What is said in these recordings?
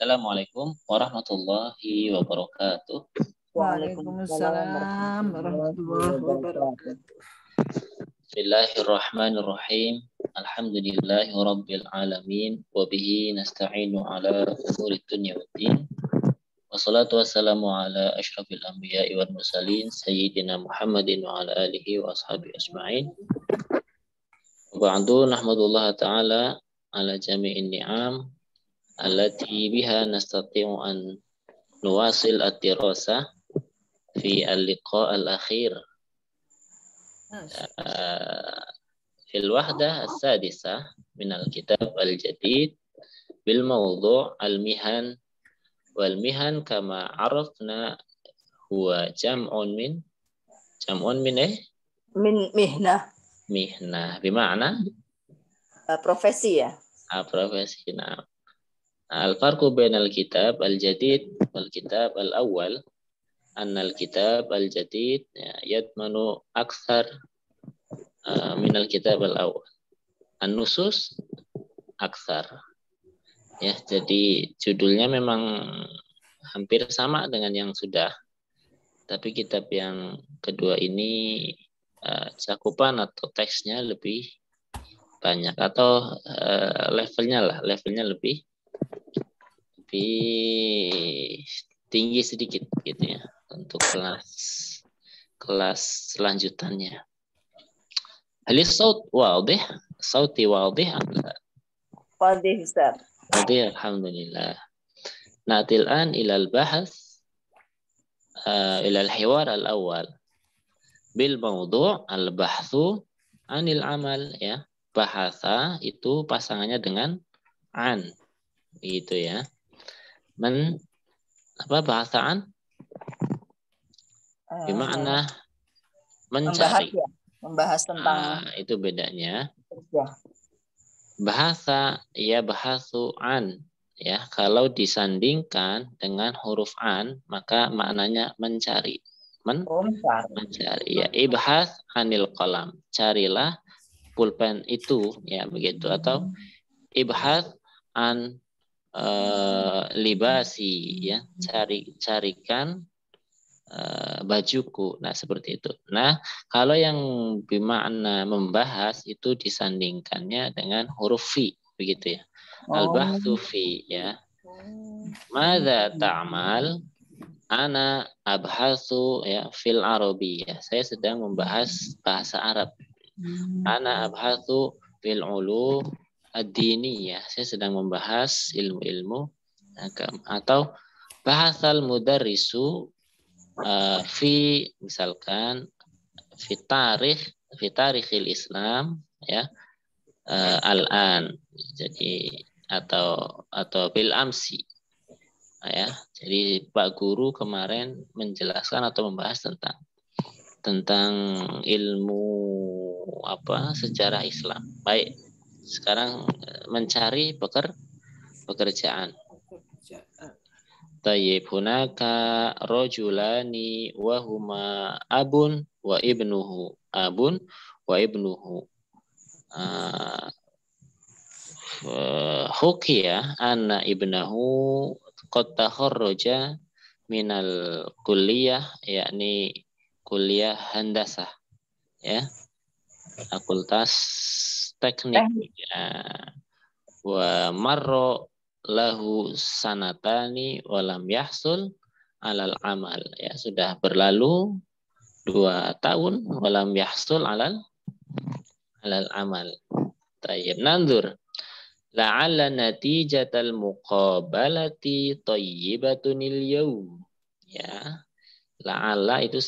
Assalamualaikum warahmatullahi wabarakatuh. Waalaikumsalam warahmatullahi wabarakatuh. Bismillahirrahmanirrahim. Alhamdulillahi rabbil alamin. Wabihi nasta'inu ala umuri dunya waddin. Wassalatu wassalamu ala ashrafil anbiya'i wal mursalin. Sayyidina Muhammadin wa ala alihi wa ashabihi asma'in. Wa ba'du nahmadullah ta'ala ala jami'in ni'am allati biha nastati'u an nuwasil ad-dirasah fi al-liqa' al-akhir fil wahdah as-sadisah min al-kitab al-jadid bil mawdu' al-mihan wal mihan kama arafna huwa jam'un min mihnah bima'na Profesi ya. profesi. Nah, al-farqu bainal kitab al-jadid wal kitab al-awwal annal kitab al-jadid yadmanu akthar minal kitab al-awwal. An-nusus akthar. Ya, jadi judulnya memang hampir sama dengan yang sudah. Tapi kitab yang kedua ini cakupan atau teksnya lebih banyak atau levelnya lebih tinggi sedikit gitu ya untuk kelas selanjutannya. Halis saut wadih, sauti wadih anda. Wadih Ustaz. Wadih, alhamdulillah. Natil an ilal bahas ilal hiwar al awal bil mawdu' al bahthu anil amal ya. Bahasa itu pasangannya dengan an gitu ya. Bahasaan gimana mencari membahas tentang itu bedanya ya. Bahasa ya bahasu an ya, kalau disandingkan dengan huruf an maka maknanya mencari mencari ya. Ibhas anil qalam, carilah pulpen itu ya begitu, atau ibhas an libasi ya, carikan bajuku. Nah, seperti itu. Nah, kalau yang bermakna membahas itu disandingkannya dengan huruf fi begitu ya. Al-bahthu fi ya. Madza ta'mal? Ana abhatsu ya fil arabiyyah. Saya sedang membahas bahasa Arab. Ana abhatsu fil ulum ad-diniyah. Saya sedang membahas ilmu-ilmu agama. Atau bahasal mudarrisu misalkan fi tarikhil Islam ya, al-an, jadi atau bil amsi ya. Jadi Pak Guru kemarin menjelaskan atau membahas tentang ilmu sejarah Islam. Baik, sekarang mencari pekerjaan. Tayyib, hunaka rajulani wa huma abun wa ibnuhu. Hukiya anna ibnahu qad takharraja minal kulliyah, yakni kuliah handasah ya, fakultas teknik ya. Wa marro lahu sanatani walam yahsul alal amal ya, sudah berlalu 2 tahun walam yahsul alal amal. Tayyib, nandur la'alla natijatal muqabalati thayyibatunil yawm ya. La'alla itu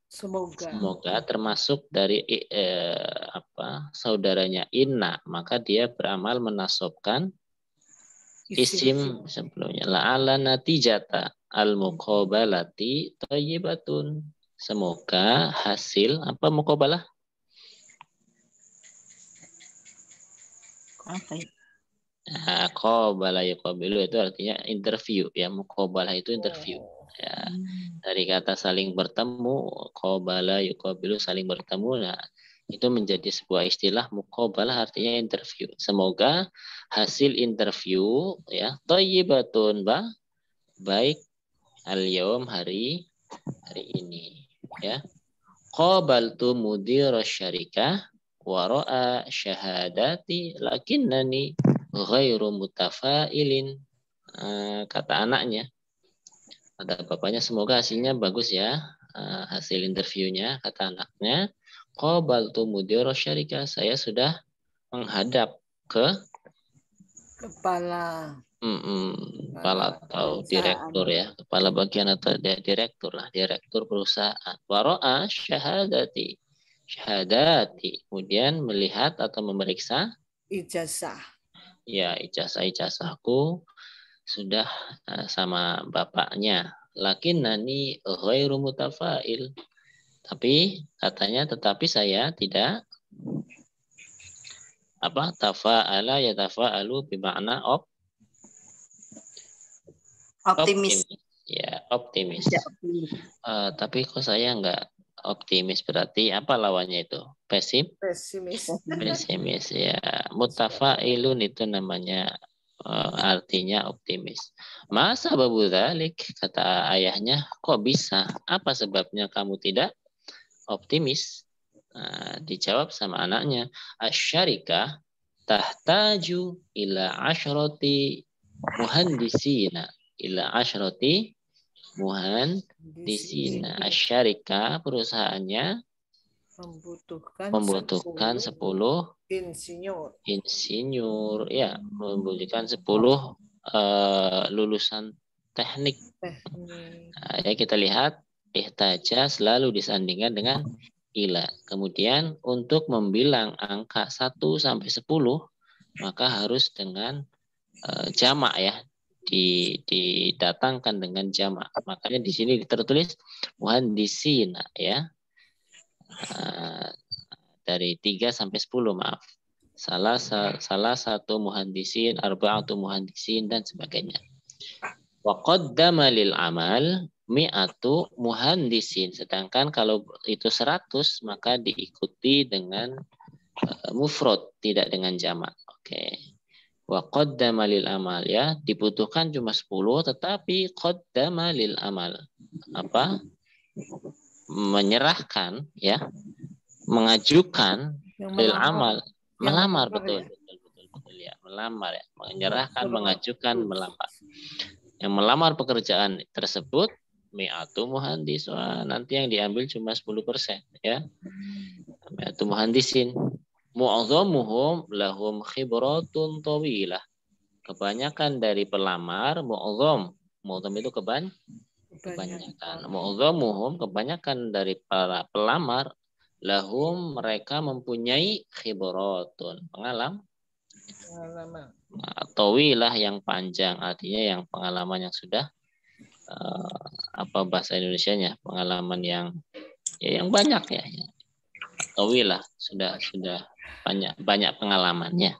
semoga termasuk dari saudaranya inna, maka dia beramal menasobkan isim sebelumnya. La'alla natijata al-muqabalati thayyibatun. Semoga hasil muqabalah? Qabala yuqabilu itu artinya interview ya. Muqabalah itu interview ya. Dari kata saling bertemu, qabala yuqabilu saling bertemu. Nah, Itu menjadi sebuah istilah muqabalah, artinya interview. Semoga hasil interview ya thayyibatun baik al-yaum hari ini ya. Qabaltu mudhir syarikah wa ra'a syahadati lakinnani ghairu mutafailin. Kata anaknya, kata bapaknya, semoga hasilnya bagus ya, hasil interviewnya. Kata anaknya, qabaltu mudhir syarikah, saya sudah menghadap ke Kepala kepala atau direktur ya, kepala bagian atau direktur lah, direktur perusahaan. Waro'a syahadati, kemudian melihat atau memeriksa ijazah. Ya, ijazahku sudah sama bapaknya. Lakinnani ghairu mutafail. Tapi katanya, tetapi saya tidak tafa'ala ya tafa'alu bermakna Optimis. Ya, optimis. Tapi kok saya nggak optimis, berarti apa lawannya itu? Pesimis. Pesimis ya. Mutafailun itu namanya artinya optimis. Masa babu dzalik, kata ayahnya, kok bisa? Apa sebabnya kamu tidak optimis? Dijawab sama anaknya, asyarikah tahtaju ila asyrati muhandisina, ila asyrati muhandisina. Asyarikah, perusahaannya membutuhkan 10 insinyur ya, membutuhkan 10 lulusan teknik. Ya, kita lihat ihtaja selalu disandingkan dengan ila. Kemudian untuk membilang angka 1 sampai 10 maka harus dengan jamak ya, didatangkan dengan jamak. Makanya di sini tertulis muhandisina ya. Dari 3 sampai 10 maaf. Salah satu muhandisin, arba'atu muhandisin dan sebagainya. Wa qaddama lil amal mi'atu muhandisin. Sedangkan kalau itu 100 maka diikuti dengan mufrad, tidak dengan jamak. Oke. Wa qaddama lil amal ya, dibutuhkan cuma 10 tetapi qaddama lil amal. Menyerahkan ya, mengajukan lil amal, melamar, betul ya, melamar ya, menyerahkan, mengajukan, melamar. Yang melamar pekerjaan tersebut mi'atu muhandis, nanti yang diambil cuma 10% ya. Mi'atu muhandisin mu'adzamuhum lahum khibratun tawilah. Kebanyakan dari pelamar, mu'adzam itu kebanyakan. Mu'adzamuhum, kebanyakan dari para pelamar, lahum, mereka mempunyai khibratun, pengalaman tawilah yang panjang, artinya yang pengalaman yang sudah bahasa Indonesianya, pengalaman yang banyak ya. Tawilah sudah banyak pengalamannya.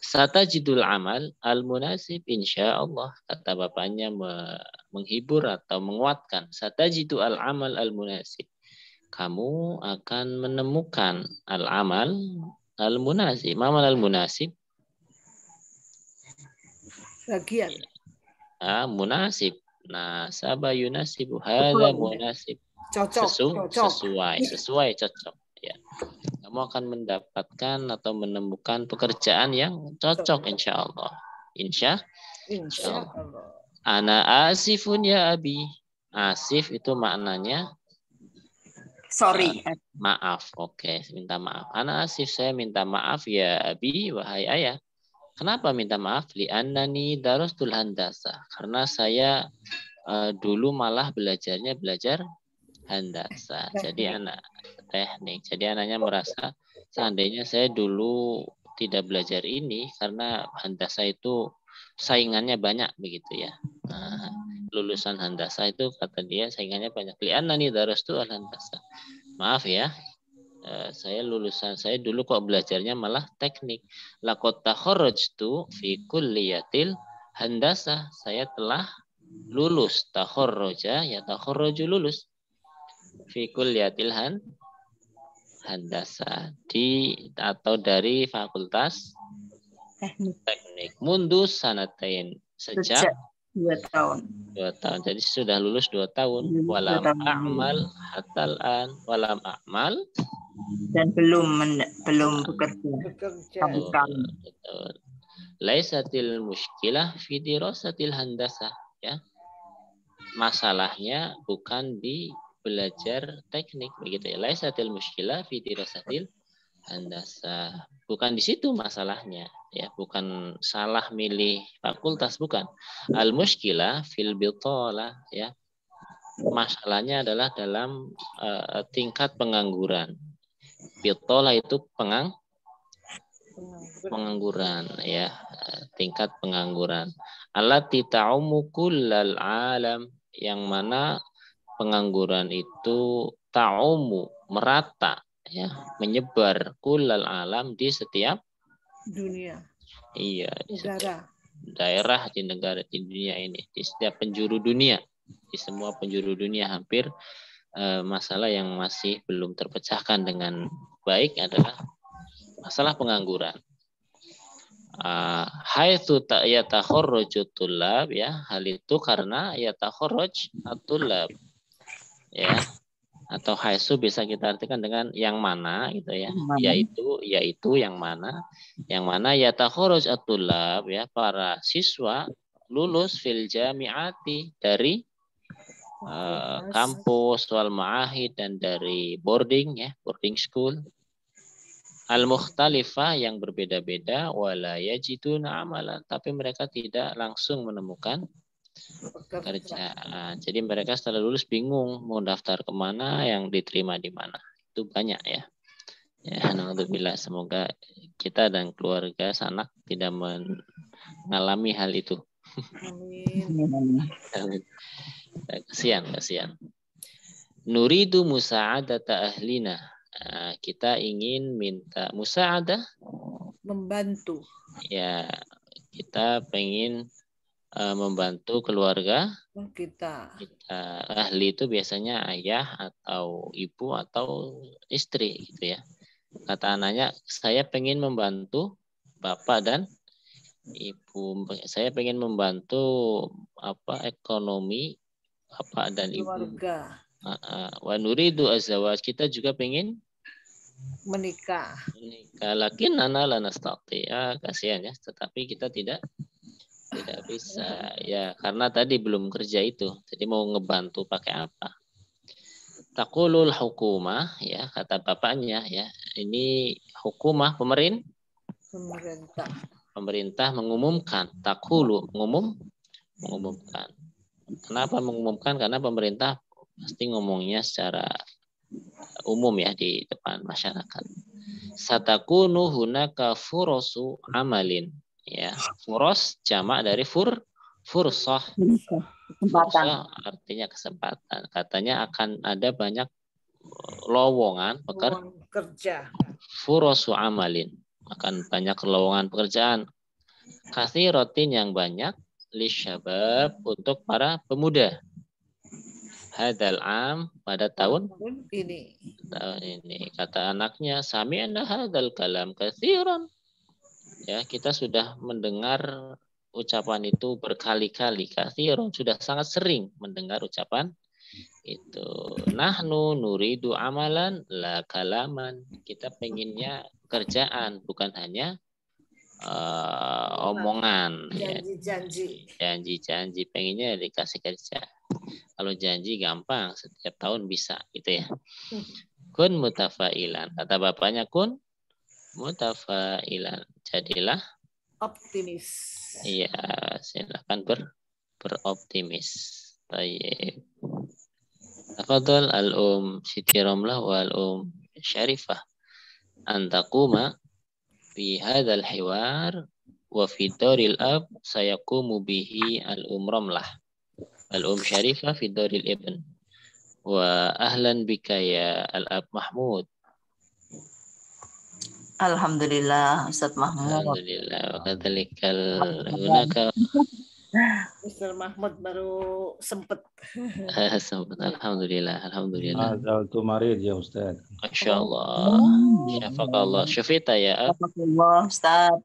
Satajidul amal al-munasib insyaallah, kata bapaknya menghibur atau menguatkan. Satajidu al-amal al-munasib, kamu akan menemukan al-amal al-munasib. Amal al-munasib bagian munasib. Nasaba yunasibu, hadza munasib. Sesuai, cocok ya. Kamu akan mendapatkan atau menemukan pekerjaan yang cocok insyaallah. Insyaallah. Ana asifun ya abi. Asif itu maknanya sorry. Maaf. Oke, minta maaf. Ana asif, saya minta maaf ya abi, wahai ayah. Kenapa minta maaf? Li'annani darustul handasa. Karena saya dulu malah belajar handasa. Jadi anak teknik. Jadi anaknya merasa seandainya saya dulu tidak belajar ini, karena handasa itu saingannya banyak begitu ya. Lulusan handasa itu kata dia saingannya banyak. Li'annani darustul handasa. Maaf ya. Saya dulu kok belajarnya malah teknik. Laqad takharrajtu fi kulliyatil handasah. Saya telah lulus. Takharraja ya takharraju, lulus. Fi kulliyatil handasa atau dari Fakultas Teknik. Mundus sanatain, sejak 2 tahun. 2 tahun. Jadi sudah lulus 2 tahun. Walam a'mal hatal an, walam a'mal, Dan belum bekerja. Bekerja. betul. Laisatil muskilah fi dirasatil handasah, ya. Masalahnya bukan di belajar teknik, begitu ya. Laisatil muskilah fi dirasatil handasah. Bukan di situ masalahnya, ya. Bukan salah milih fakultas, bukan. Al muskilah fil bitalah, ya. Masalahnya adalah dalam tingkat pengangguran. Bitalah itu pengangguran, ya, tingkat pengangguran. Allati ta'ummu kullal alam, yang mana pengangguran itu ta'ummu, merata, ya, menyebar, kullal alam, di setiap Dunia. iya, di setiap Negara. daerah di negara, di dunia ini, di setiap penjuru dunia, di semua penjuru dunia hampir. Masalah yang masih belum terpecahkan dengan baik adalah masalah pengangguran. Haitsu yatakharraju tullab, ya, hal itu karena yatakharraj at-tullab, ya, atau haitsu bisa kita artikan dengan yang mana, gitu ya, yaitu yang mana yatakharraj at-tullab, ya, para siswa lulus fil jami'ati, dari kampus, wal ma'ahid, dan dari boarding, ya, boarding school, al-mukhtalifah, yang berbeda-beda, wala yajiduna amalan, tapi mereka tidak langsung menemukan pekerjaan. Jadi mereka setelah lulus bingung mau daftar kemana, yang diterima di mana. Itu banyak, ya. Ya, alhamdulillah, semoga kita dan keluarga sanak tidak mengalami hal itu. Amin. Kasihan. Nuridu musa'adata ahlina. Kita ingin minta musa'adah, Membantu. ya, kita pengen membantu keluarga Kita. Ahli itu biasanya ayah atau ibu atau istri, gitu ya. Kata anaknya, saya pengen membantu bapak dan ibu, saya pengen membantu ekonomi bapak dan ibu. Keluarga. Wa nuridu azwaj, kita juga pengen Menikah. Lakin ana la nastati, ya, kasihan, ya, tetapi kita tidak bisa, ya, karena tadi belum kerja itu. Jadi mau ngebantu pakai apa? Taqulul hukumah, ya, kata bapaknya, ya, ini hukumah, pemerintah mengumumkan. Taqulu, mengumumkan. Kenapa mengumumkan? Karena pemerintah pasti ngomongnya secara umum, ya, di depan masyarakat. Satakunu hunaka furosu amalin, ya. Furos jamak dari fursah. Fursah artinya kesempatan. Katanya akan ada banyak lowongan kerja. Furosu amalin, akan banyak lowongan pekerjaan. Katsiratin, yang banyak, lisyabab, untuk para pemuda. Hadal am, pada tahun ini. Kata anaknya, sami'na hadal kalam katsiran. Ya, kita sudah mendengar ucapan itu berkali-kali. Katsiran, sudah sangat sering mendengar ucapan itu. Nahnu nuridu amalan la kalaman. Kita penginnya kerjaan, bukan hanya omongan, janji, pengennya dikasih kerja. Kalau janji gampang, setiap tahun bisa, gitu ya. Kun mutafailan, kata bapaknya, kun mutafailan, jadilah optimis. Iya, silakan beroptimis. Baik. Tafadhal Siti Romlah wal Syarifah antakuma fi hadzal hiwar wa fi daril ab sayaqumu bihi Romlah Syarifah fi daril ibn wa ahlan bika ya al-ab Mahmud. Alhamdulillah Ustaz Mahmud. Alhamdulillah wa kadzalikal hunaka Mr. Mahmud baru sempet. Alhamdulillah, alhamdulillah. Azaltu marid ya Ustaz. Masya Allah. Syafakallah. Syufita ya. Alhamdulillah, Ustaz.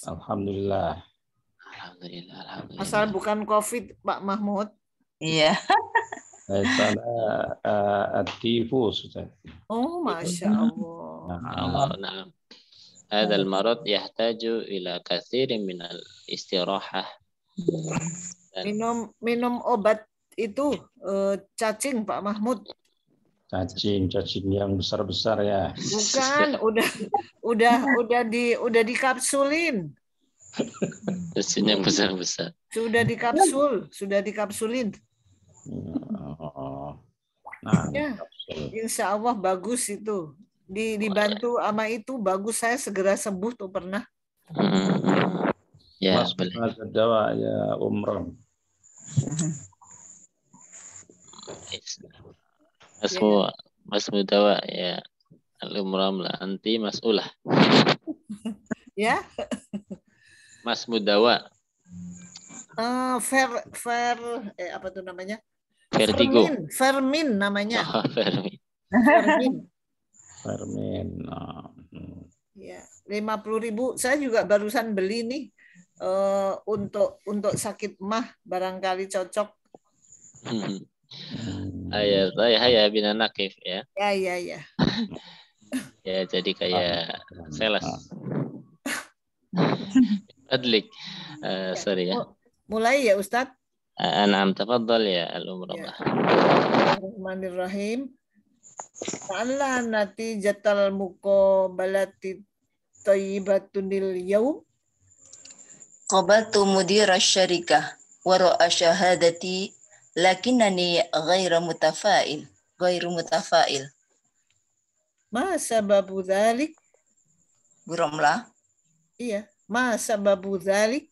Alhamdulillah. Alhamdulillah, alhamdulillah. Asal bukan COVID, Pak Mahmud. Iya. Saya at-tifus Ustaz. Oh, Masya Allah. Allah, na'am. هذا المرض يحتاج إلى كثير من الاستراحة. Minum obat itu cacing, Pak Mahmud. Cacing yang besar-besar ya. Bukan, udah dikapsulin. Cacing yang besar-besar. Sudah dikapsulin. Nah, Ya, insya Allah bagus itu. Dibantu sama itu bagus, saya segera sembuh tuh pernah. Ya, Mas boleh. dawa ya umrah. Mas Mudawa ya al-umram lah anti mas'ulah. Ya. Mas Mudawa. Apa tuh namanya? Vertigo. Fermin namanya. Oh, Fermin. Fermin. Ya, 50.000. Saya juga barusan beli nih untuk sakit mah, barangkali cocok. Saya bina nakif ya. Ya. Ya, jadi kayak sales. Adlik. Sorry ya. Mulai ya Ustadz. An'am, tafadhal ya al-umrah. Bismillahirrahmanirrahim. Ta'ala natijatal muqabalati thayyibatunil yawm. Qabaltu mudir asy-syarikah wa ra'a syahadati lakinnani ghairu mutafa'il. Ma sababu dzalik? Buramlah. Iya, ma sababu dzalik?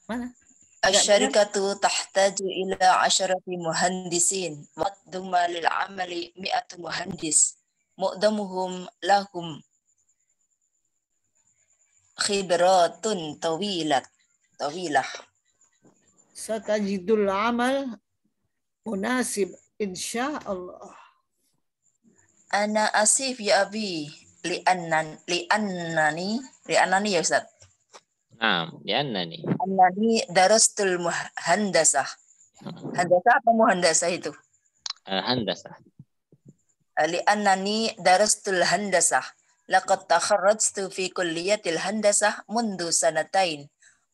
Mana? Asy-syarikatu tahtaju ila 10 muhandisin wa qaduma lil 'amali 100 muhandis. Muqdamuhum lahum khibratun tawilah. Satajidul amal munasib insyaallah. Ana asif ya abi li'annani ya Ustaz. Li'annani. Annani darastul handasah. Handasah apa muhandasah itu? Handasah. Li'annani darastul handasah. Laqad takharrajtu fi kulliyatil handasah mundu sanatain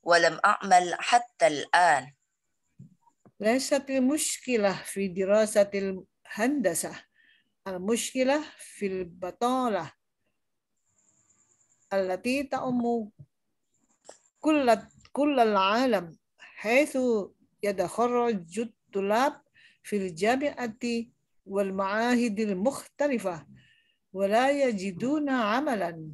wa lam a'mal hatta al-an. Laysatil mushkilah fi dirasatil handasah. Al-mushkilah fil batalah. Allati ta'ummu kullal alam haitsu yadakharraju tulab fil jami'ati wal ma'ahidil mukhtalifah wa la yajiduna amalan.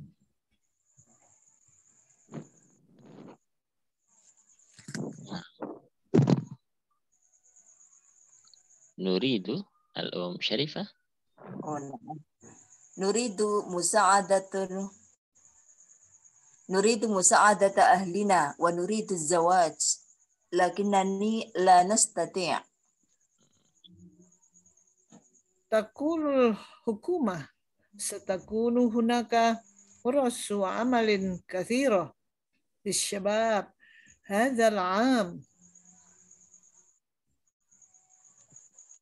Nuridu Syarifah. Nuridu musa'adata ahlina wa nuridu zawaj lakinnani la nastati'. Takulul hukumah satakunu hunaka furasu amalin kathira lisyabab hadzal 'am.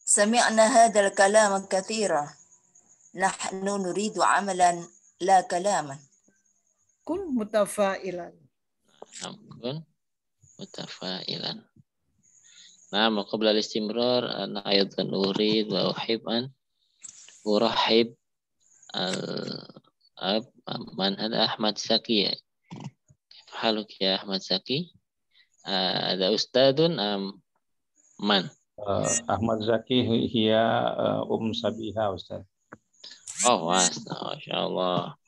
Sami'na hadzal kalam kathira. Nahnu nuridu amalan la kalaman. Kun mutafailan. Kun mutafailan. Nah, qabla al-istimrar ana aydan urid wa uhib an urahib man hada Ahmad Zaki. Kif haluk ya Ahmad Zaki? Ada ustadun man? Ahmad Zaki hiya Sabiha Ustaz. Oh, Masya Allah.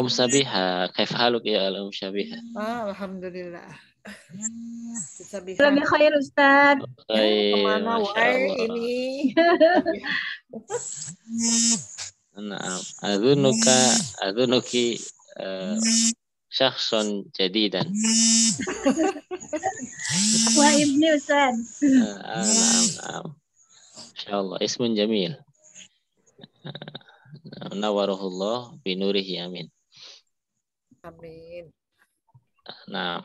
Sabiha, kaif haluk ya Sabiha? Alhamdulillah. Lebih khair Ustaz. Kemana wae ini? Nah, adunuki syakhsan jadidan. Wa ibni Ustaz. Naam. Insyaallah ismun jamil. Nawarahullah binurihi amin. Amin. Naam.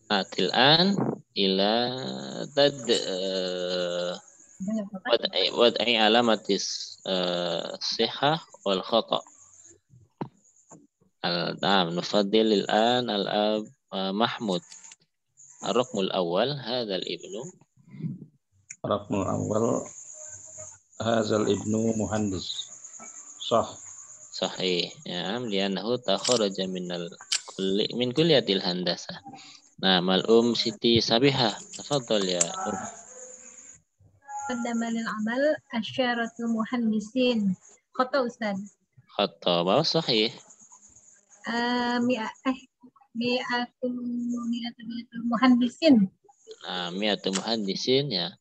Atil an ila tad wad'i alamatis sihah wal khata. Naam, nufaddil al-an al-ab Mahmud. Ar-raqmul awwal hadzal ibnu. Raqmul awal hadzal ibnu muhandis. Sah. Sahih. Ya, li'annahu takharaja min kulliyatil handasah. Nah, malum Siti Sabihah. Tafadhal ya. Qaddama lil amal asyaratul muhandisin. Khata Ustaz. Khata, bahwa sahih. Mi'atul muhandisin. Nah, mi'atu muhandisin ya.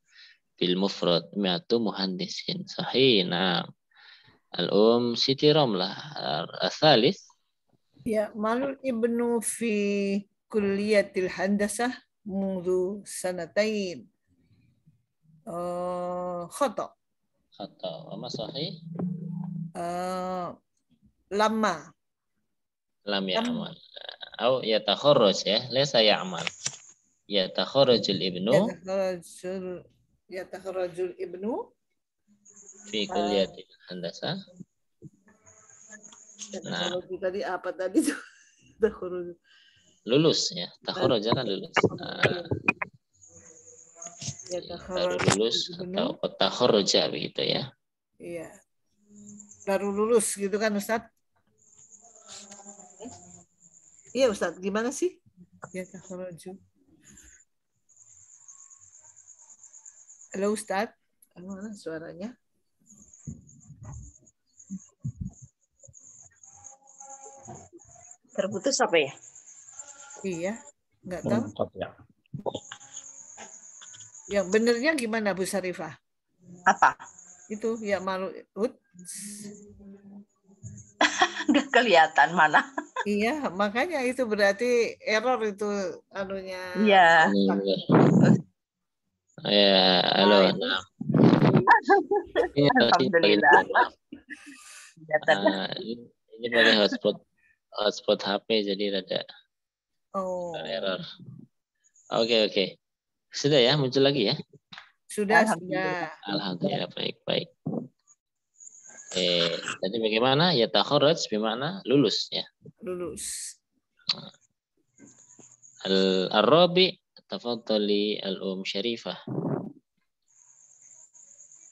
Bil mufrad mi'atu muhandisin. Sahih. Nah, Siti Ramlah. Al-thalith. Ya, malul ibnu fi kulliyatil handasah mundu sanatain. Khata. Khata. Wa sahih? Lama. Lam ya'mal. Au yatakharraj ya, laysa ya'mal. Yatakharrajul ibnu Yatakharrajul ibnu fi kulliyatil handasah. Nah, tadi apa tadi tuh? lulus ya, takharraja kan lulus. Baru lulus atau takharraja begitu ya. Iya. Baru lulus gitu kan Ustaz? Iya Ustaz, gimana sih? Ya takharraju. Halo Ustaz, mana suaranya? Terputus apa ya? Iya, nggak tahu. Ya. Yang benernya gimana Bu Sarifah? Apa? Itu ya malu. Nggak kelihatan mana. Iya, makanya itu berarti error itu anunya. Iya. Ya, halo. Nah. Alhamdulillah. Ini pakai hotspot HP jadi ada error. Oke. Sudah ya, muncul lagi ya? Sudah. Alhamdulillah, baik. Tadi bagaimana? Ya takharraj bermakna lulus ya. Lulus. Al-Rabi, tafadhali al-Um Syarifah.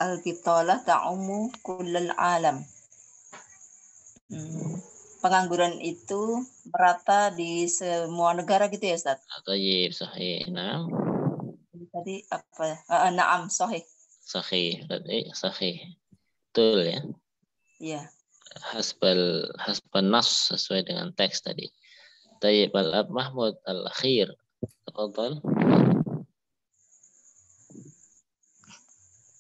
Al-bitalah ta'ummu kullal alam. Pengangguran itu merata di semua negara gitu ya Ustaz? Tayyib, sahih. Naam. Tadi apa? Naam, sahih. Sahih, berarti sahih. Betul ya. Iya. Hasban nas sesuai dengan teks tadi. Tayyib al-Ab Mahmud al-Akhir. Tafadhal.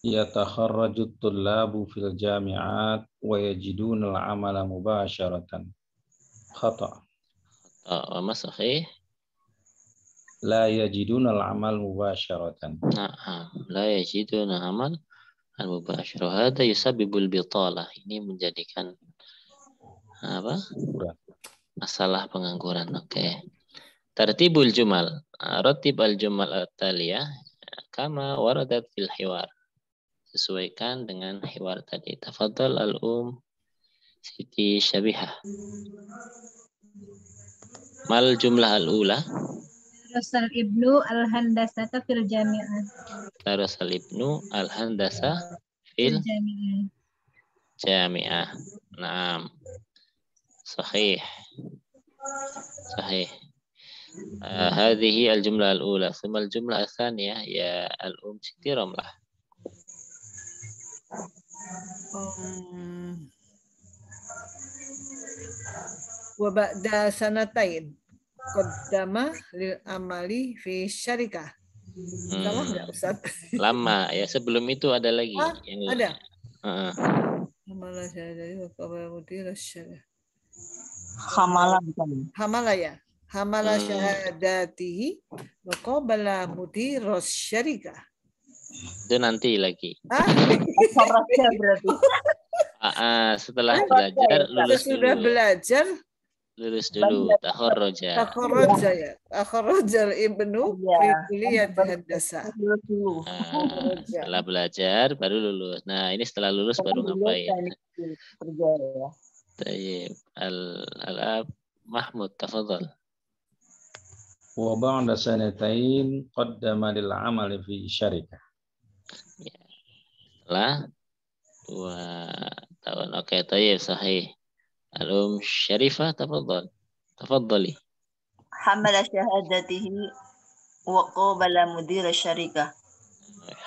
Yatakharraju at-tullabu fil jami'at wa yajiduna al-amala mubasharatan. Khata. Wa sahih? La yajiduna al-amal mubasharatan. Na'am, la yajiduna amal al-mubashara. Hada yusabbibul bitalah. Ini menjadikan apa? Masalah pengangguran. Oke. Tartibul jumal. Ratib al-jumal at-taliyah kama waradat fil hiwar. Sesuaikan dengan hiwar tadi. Tafadhal al-Um Siti Syabihah. Mal jumlah al-ula? Darasal ibnu al-handasata fil jami'ah. Darasal ibnu al-handasa fil jami'ah. Naam. Sahih. هذه الجملة الأولى ثم الجملة الثانية يا الأم Siti Ramlah. Wa ba'da sanatain qaddama lil amali fi syarikah. Salah nggak Ustaz? Lama ya, sebelum itu ada lagi. Ada. Yang Amalah syarikah wa qabla mudir syarikah. Hamala bukan. Hamala ya. Hamala syahadatihi wa qabala mudiros syarikah. Itu nanti lagi. Takharraja berarti. Setelah belajar lulus Sudah dulu. belajar Lulus dulu. Takharraja. takharraja ya. Takharraja ibnu fi kulliyat handasah. Setelah belajar baru lulus. Nah, ini setelah lulus baru ngapain? Kerja ya. Tayyib. Al-Ab Mahmud, tafadhal. Wa ba'da sanatain qaddama lil amali fi syarikah. Ya. Setelah 2 tahun. Oke, tayyib, sahih. Al-Um Syarifah, tafadhal. Tafadhali. Hamala syahadatihi wa qabala mudir syarikah.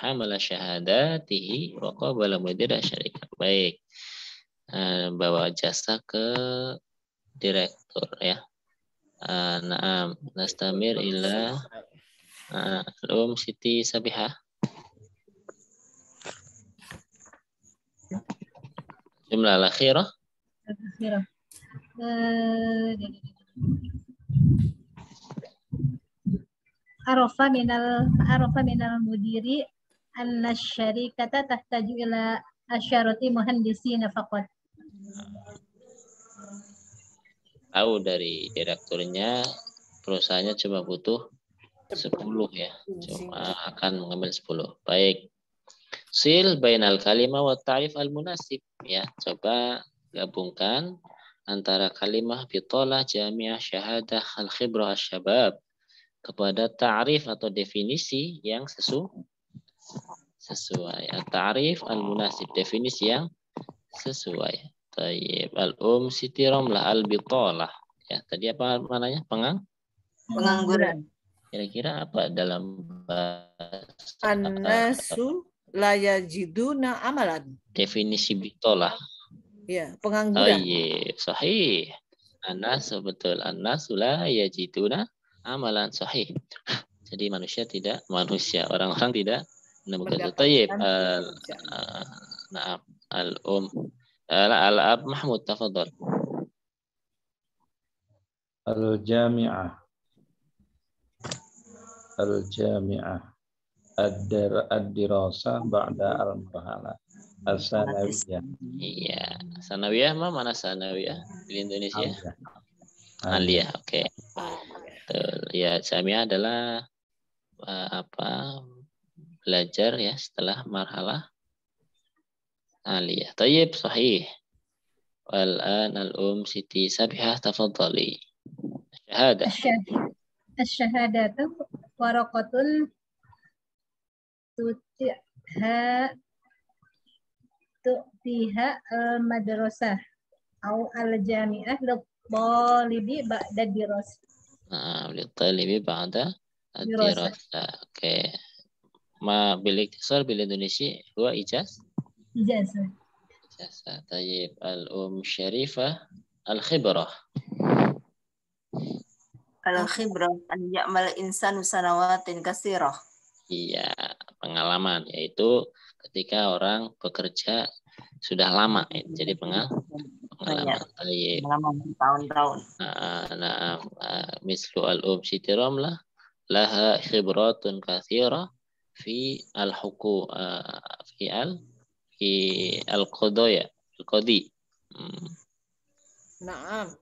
Hamala syahadatihi wa qabala mudir syarikah. Baik. Bawa jasa ke direktur ya. Naam, nastamir ila Al-Um Siti Sabihah. Jumlah al-akhirah. Arafa minal mudiri anna syarikata tahtaju ila asyarati muhandisina faqat. Tahu dari direkturnya perusahaannya cuma butuh 10 ya. Cuma akan mengambil 10. Baik. Sil bainal kalimah wa ta'rif al-munasib ya. Coba gabungkan antara kalimah bitolah jami'ah syahadah al-khibrah al-syabab kepada ta'rif atau definisi yang sesuai. Ta'rif al-munasib, definisi yang sesuai. Tayyib. Al-Um Siti Romlah al-bitolah. Ya, tadi apa namanya? Pengangguran. Kira-kira apa dalam bahasa An-nasu la yajiduna amalan. definisi bitolah? Ya, pengangguran. Tayyib, sahih. An-nasu, betul. An-nasu la yajiduna amalan, sahih. Jadi orang-orang tidak menemukan. Tayyib. Naam, al-Um Al-Ab Mahmud, tafadhal. Al-jami'ah ad-dirasah ba'da al-marhalah as-sanawiyah. Iya, sanawiyah mana sanawiyah di Indonesia? Aliyah, oke. Ya, jami'ah adalah belajar ya setelah marhalah aliyah. Tayyib, sahih. Wal-an al-Um Siti Sabihah, tafadhali. Syahadah. Asy-syahadatu waraqatun tu'tiha al-madrasah au al-jami'ah li-talibi ba'da dirasah. Li-talibi ba'da dirasah. Oke. Ma bil ikhtisar bil Indonesia huwa ijazah. Tayyib. Al-Um Syarifah al-khibrah. Al-khibrah an ya'mal insanu sanawatin katsirah. Iya, pengalaman, yaitu ketika orang bekerja sudah lama, jadi pengalaman. Pengalaman tahun-tahun. Mislu al-Um Siti Romlah laha khibratun katsirah fi al-huquq fi al-qadaya al-qadi. Naam.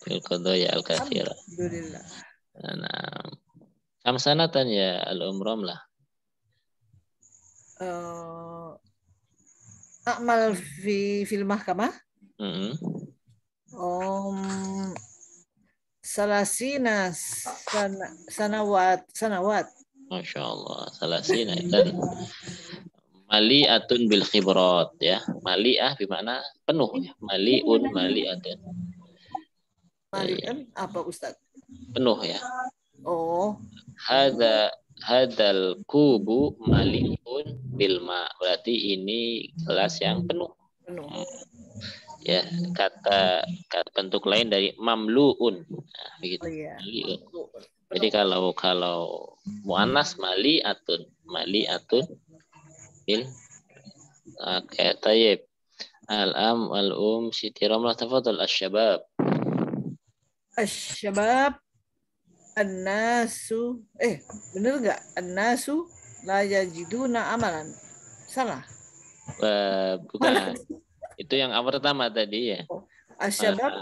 Fil qadaya al-katsirah. Alhamdulillah. Naam. Kam sanatan ya al-Um Romlah? Amal fil mahkamah. Salasina sanawat. Masya Allah, salasina. Dan mali'atun bil khibrat ya. Mali'ah bermakna penuh ya. Mali'un, mali'atun. Mali'an apa Ustaz? Penuh ya. Oh. Hadal kubu mali'un bil ma. Berarti ini gelas yang penuh. Ya, kata bentuk lain dari mamluun. Nah, begitu. Oh, iya. Mali'un. Jadi kalau muannas mali'atun bil tayyib. Al-am, al-um, Siti Ramlah, tafadhal asy-syabab. Asy-syabab an-nasu bener nggak? An-nasu la yajiduna amalan. Salah. Bukan. Itu yang pertama tadi ya. Asy-syabab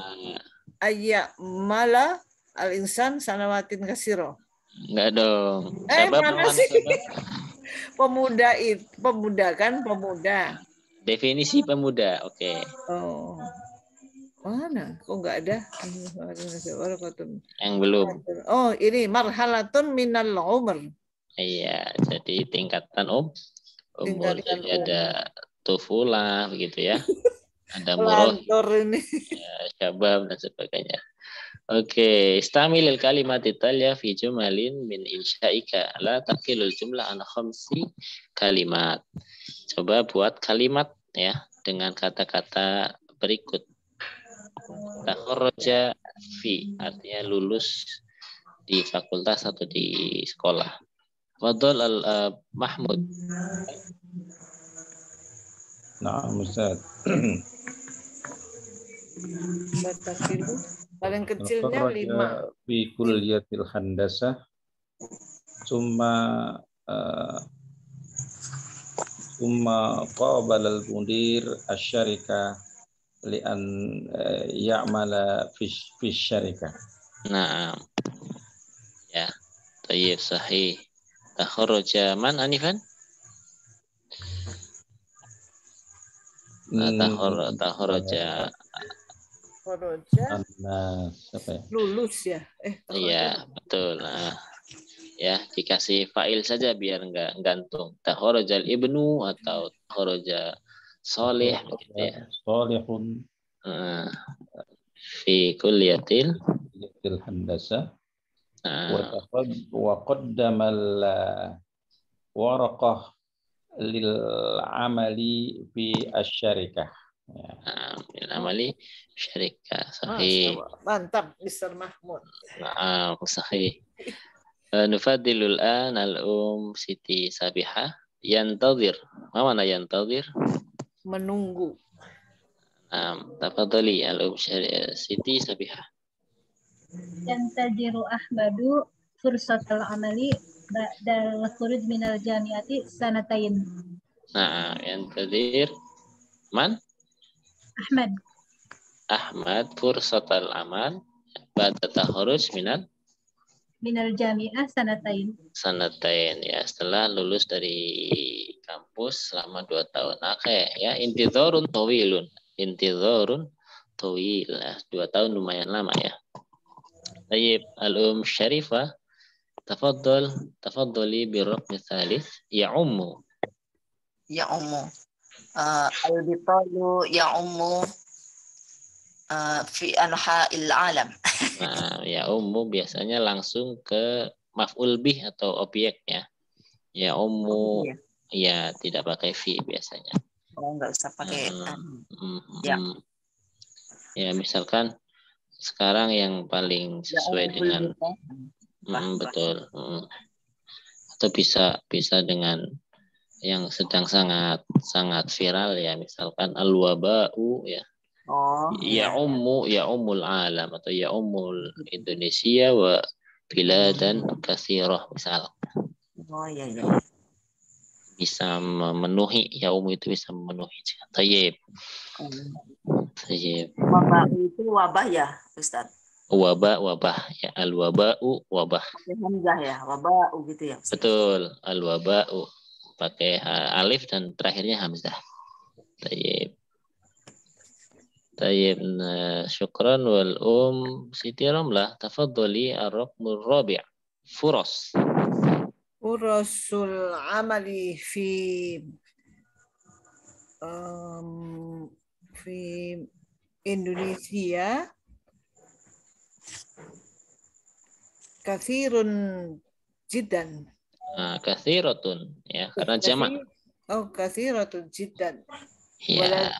ayyamala al-insan sanawatin kasiro. Enggak dong. Syabab Mana mana sih? syabab? Pemuda itu, pemuda kan pemuda. Definisi pemuda, oke. Oh, mana? Kok nggak ada? Yang belum. Oh, ini marhalatun minal umr. Iya, jadi tingkatan umur. Tingkatan Jadi ada tufulah begitu ya. Ada muroh, ini. ya, syabab dan sebagainya. Oke, istamilil kalimat Italia fi jumalin min insya'ika la taqilul jumlah an khamsi kalimat. Coba buat kalimat ya dengan kata-kata berikut. Takharraja fi artinya lulus di fakultas atau di sekolah. Fadhol Mahmud. Na'am Ustaz. Paling kecilnya 5. Fi kulliyatil handasah summa qabala al-mudir asy-syarika li'an ya'mala fi syarika. Nah, ya, tayyib sahih. Takharraja man Anifan? Takharraja lulus ya. Iya, betul. Nah, ya dikasih fa'il saja biar enggak gantung. Takharrajal ibnu atau takharraja soleh begitu ya. Solihun fi kulliyatil handasah wa qaddama al-waraqah lil amali fi asy-syarikah. Lil amali syarikah. Sahih. Mantap Mr. Mahmud. Sahih. Nufadilul an al-um Siti Sabihah yantazir. Ma mana yantazir? Menunggu. Tafadhali al-um Siti Sabihah. Yantaziru Ahmadu fursatal amali ba'dal khuruj minal jami'ati sanatain. Nah, yantazir man? Ahmad fursatal amal ba'da takharruj minal jami'ah sanatain ya, setelah lulus dari kampus selama 2 tahun. Oke, ya intizarun tawil. 2 tahun lumayan lama ya. Tayyib al-um Syarifah tafadhali birraqm tsalits ya ummu al-bitalu ya ummu fi anha'il alam. Nah, ya ummu biasanya langsung ke maf'ul bih atau objeknya. Ya ummu ya tidak pakai fi biasanya. Oh, enggak usah pakai ya. Ya, misalkan sekarang yang paling sesuai dengan betul. Atau bisa dengan yang sedang sangat viral ya, misalkan al-waba'u ya. Ya ummul alam atau ya ummul Indonesia wa biladan katsirah misal. Oh iya. Bisa memenuhi, ya itu bisa memenuhi. Tayyib. Wabah itu wabah ya, Ustaz? Wabah ya, al-waba'u wabah. Pakai hamzah ya, waba'u gitu ya, Ustaz? Betul, al-waba'u pakai alif dan terakhirnya hamzah. Tayyib. Tayyib, syukran wal Siti Ramlah, tafadhali ar-raqmur rabi'. Furasul amali fi Indonesia katsirun jiddan. Katsiratun ya, karena jamak. Katsiratun jiddan. Ya.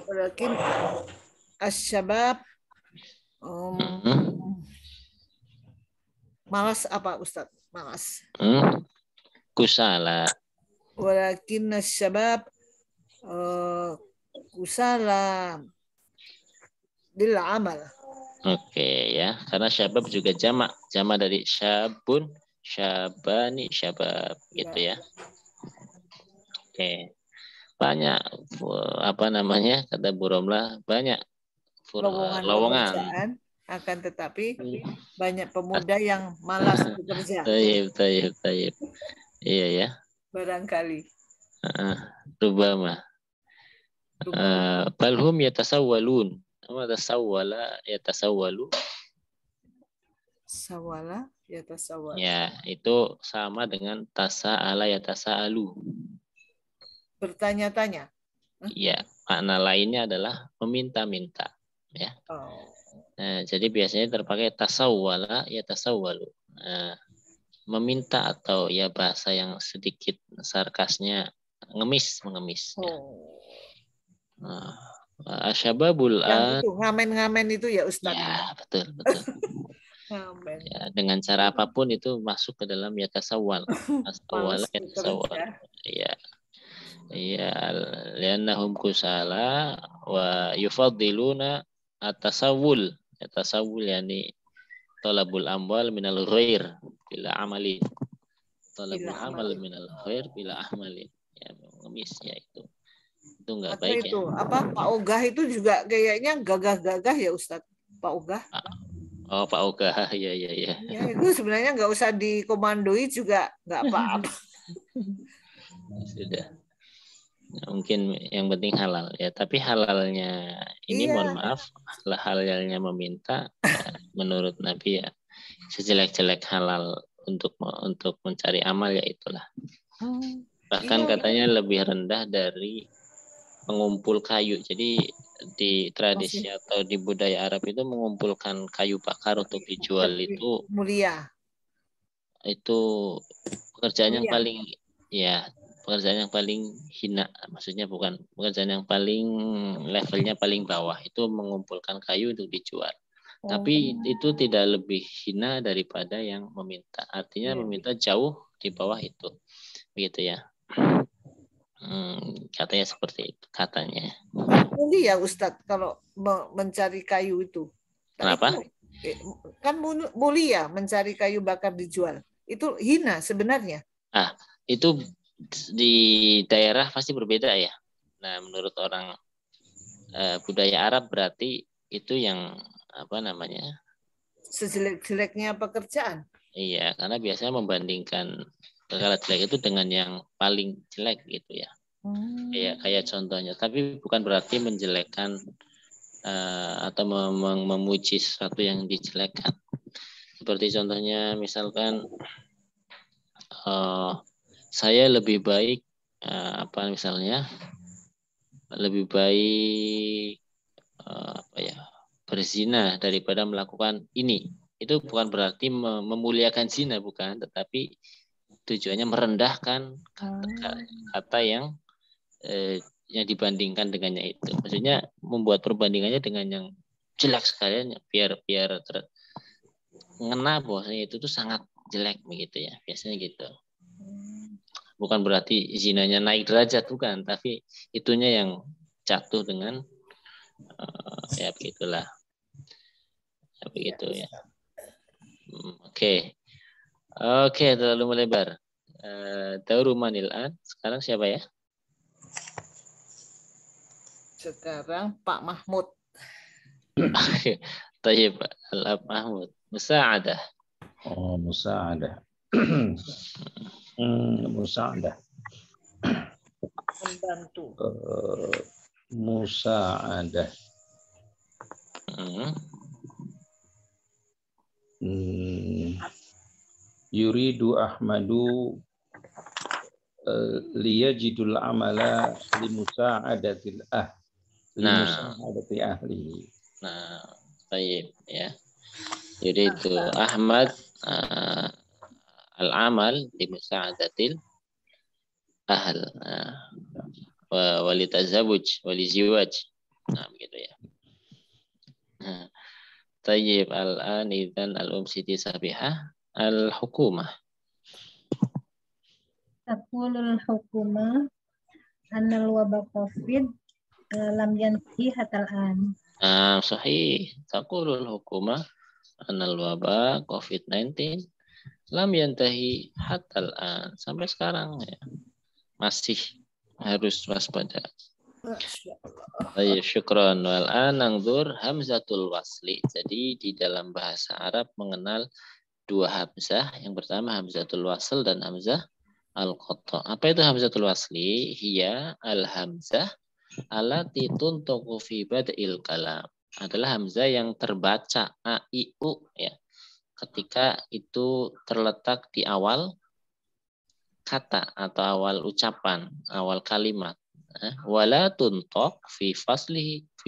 Walakin asy-syabab malas apa Ustaz? Malas. kusala. Walakin syabab kusala bil amal. Oke ya, karena syabab juga jamak dari syabun, syabani, syabab gitu ya. Oke. Banyak apa namanya kata Bu Romlah, banyak lowongan. Pekerjaan, akan tetapi banyak pemuda yang malas bekerja. Tayyib. Iya ya. Barangkali. Rubama. Balhum yatasawwalun. Apa tasawwala yatasawwalu? Sawala yatasawwal. Ya, itu sama dengan tasa'ala yatasa'alu. Bertanya-tanya. Iya, makna lainnya adalah meminta-minta, ya. Oh. Nah, jadi biasanya terpakai tasawwala ya tasawwalu. Nah, meminta atau ya bahasa yang sedikit sarkasnya mengemis. Ya. Nah, asyababul Yang itu ngamen-ngamen itu ya Ustaz. Ya, betul. Ngamen. Ya, dengan cara apapun itu masuk ke dalam ya tasawwal. Tasawwala ya tasawwal. Iya. Iya, liannahum kusala wa yufaddiluna at-tasawwul. At-tasawwul yani talabul amwal minal ghair bila amali. Talabul amal minal ghair bila amali. Ya, mengemis ya itu. Itu enggak baik itu, ya. Apa Pak Ogah itu juga kayaknya gagah-gagah ya Ustadz. Pak Ogah. Oh, Pak Ogah. Iya. Ya, itu sebenarnya nggak usah dikomandoi juga nggak apa-apa. Sudah. Nah, mungkin yang penting halal ya, tapi halalnya ini mohon maaf, halalnya meminta ya, menurut Nabi ya sejelek-jelek halal untuk mencari amal ya itulah. Bahkan katanya lebih rendah dari mengumpul kayu. Jadi di tradisi atau di budaya Arab itu mengumpulkan kayu bakar untuk dijual itu mulia. Itu pekerjaan yang paling pekerjaan yang paling hina, maksudnya bukan pekerjaan yang paling levelnya paling bawah, itu mengumpulkan kayu untuk dijual. Tapi itu tidak lebih hina daripada yang meminta. Artinya meminta jauh di bawah itu. Begitu ya. Katanya seperti itu katanya. Mulia Ustadz kalau mencari kayu itu. Kenapa? Kan mulia mencari kayu bakar dijual. Itu hina sebenarnya. Itu di daerah pasti berbeda ya. Nah, menurut orang budaya Arab berarti itu yang apa namanya? Sejelek-jeleknya pekerjaan. Iya, karena biasanya membandingkan perkara jelek itu dengan yang paling jelek gitu ya. Kayak contohnya, tapi bukan berarti menjelekkan atau memuji sesuatu yang dijelekkan. Seperti contohnya misalkan saya lebih baik misalnya lebih baik berzina daripada melakukan ini. Itu bukan berarti memuliakan zina, bukan, tetapi tujuannya merendahkan kata yang dibandingkan dengannya itu. Maksudnya membuat perbandingannya dengan yang jelek sekalian biar ngena bahwasanya itu tuh sangat jelek begitu ya. Biasanya gitu. Bukan berarti zinanya naik derajat, bukan, tapi itunya yang jatuh dengan ya begitulah. Ya begitu ya. Oke, terlalu melebar. Daurumanil an. Sekarang siapa ya? Sekarang Pak Mahmud. Tayyib Al-Mahmud. Musa'adah. Oh, musa'adah. Musa'adah. Membantu. Musa'adah. Yuridu Ahmadu liyajidul amala limusa'adatil limusa'adati ahlihi. Nah, baik ya. Jadi itu Ahmad al-amal limusa'adatil ahl. Walitazawuj, waliziwaj. Nah, begitu ya. Tayyib al-an idzan al-umsiti sabihah al-hukumah. taqulul hukuma annal wabah COVID lam yantahi hatal an. Sahih. Taqulul hukuma annal wabah COVID-19 lam yantahi hatal an. Sampai sekarang ya. Masih harus waspada. Baik, syukran. Wal an nangdur hamzatul wasli. Jadi di dalam bahasa Arab mengenal dua hamzah. Yang pertama hamzatul wasl dan hamzah al-qata. Apa itu hamzatul wasli? Hiya al-hamzah allati tuntaku fi bad'il kalam. Adalah hamzah yang terbaca a i u ya. Ketika itu terletak di awal kata atau awal ucapan, awal kalimat. Wala tuntok fi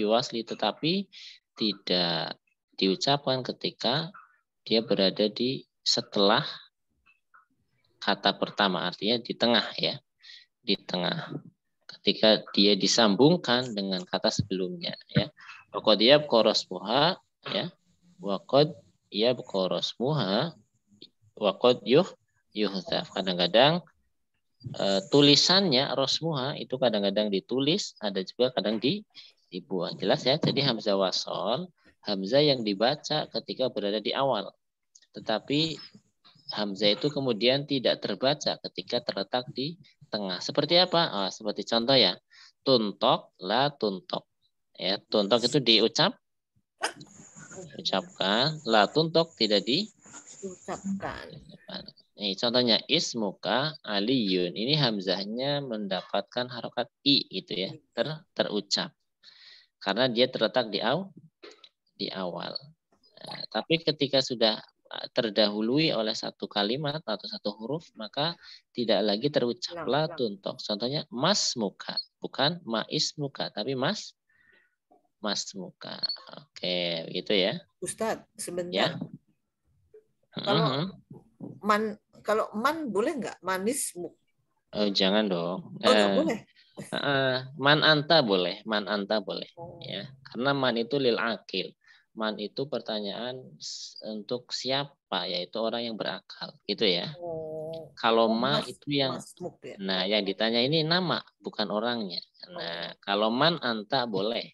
wasli, tetapi tidak diucapkan ketika dia berada di setelah kata pertama, artinya di tengah ya, di tengah. Ketika dia disambungkan dengan kata sebelumnya ya. Waqad yabqa rasmuha ya. Waqad yabqa rasmuha waqad yuhdzaf. Kadang-kadang tulisannya rasmuha itu kadang-kadang ditulis, ada juga kadang dibuang. Jelas ya. Jadi hamzah wasol, hamzah yang dibaca ketika berada di awal. Tetapi hamzah itu kemudian tidak terbaca ketika terletak di tengah. Seperti apa? Seperti contoh ya. Tuntok, la tuntok. Ya, tuntok itu ucapkan, la tuntok tidak Ucapkan. Ini contohnya ismuka aliyun. Ini hamzahnya mendapatkan harokat i gitu ya, terucap. Karena dia terletak di awal. Nah, tapi ketika sudah terdahului oleh satu kalimat atau satu huruf, maka tidak lagi terucap la tuntok. Contohnya mas muka, bukan mais muka, tapi mas muka. Oke, begitu ya. Ustadz, sebentar. Ya. Kalau man boleh nggak? Manis mu? Oh, jangan dong. Nggak boleh. Man anta boleh, ya. Karena man itu lil akil. Man itu pertanyaan untuk siapa, yaitu orang yang berakal, gitu ya. Kalau ma itu yang, nah yang ditanya ini nama, bukan orangnya. Nah kalau man anta boleh,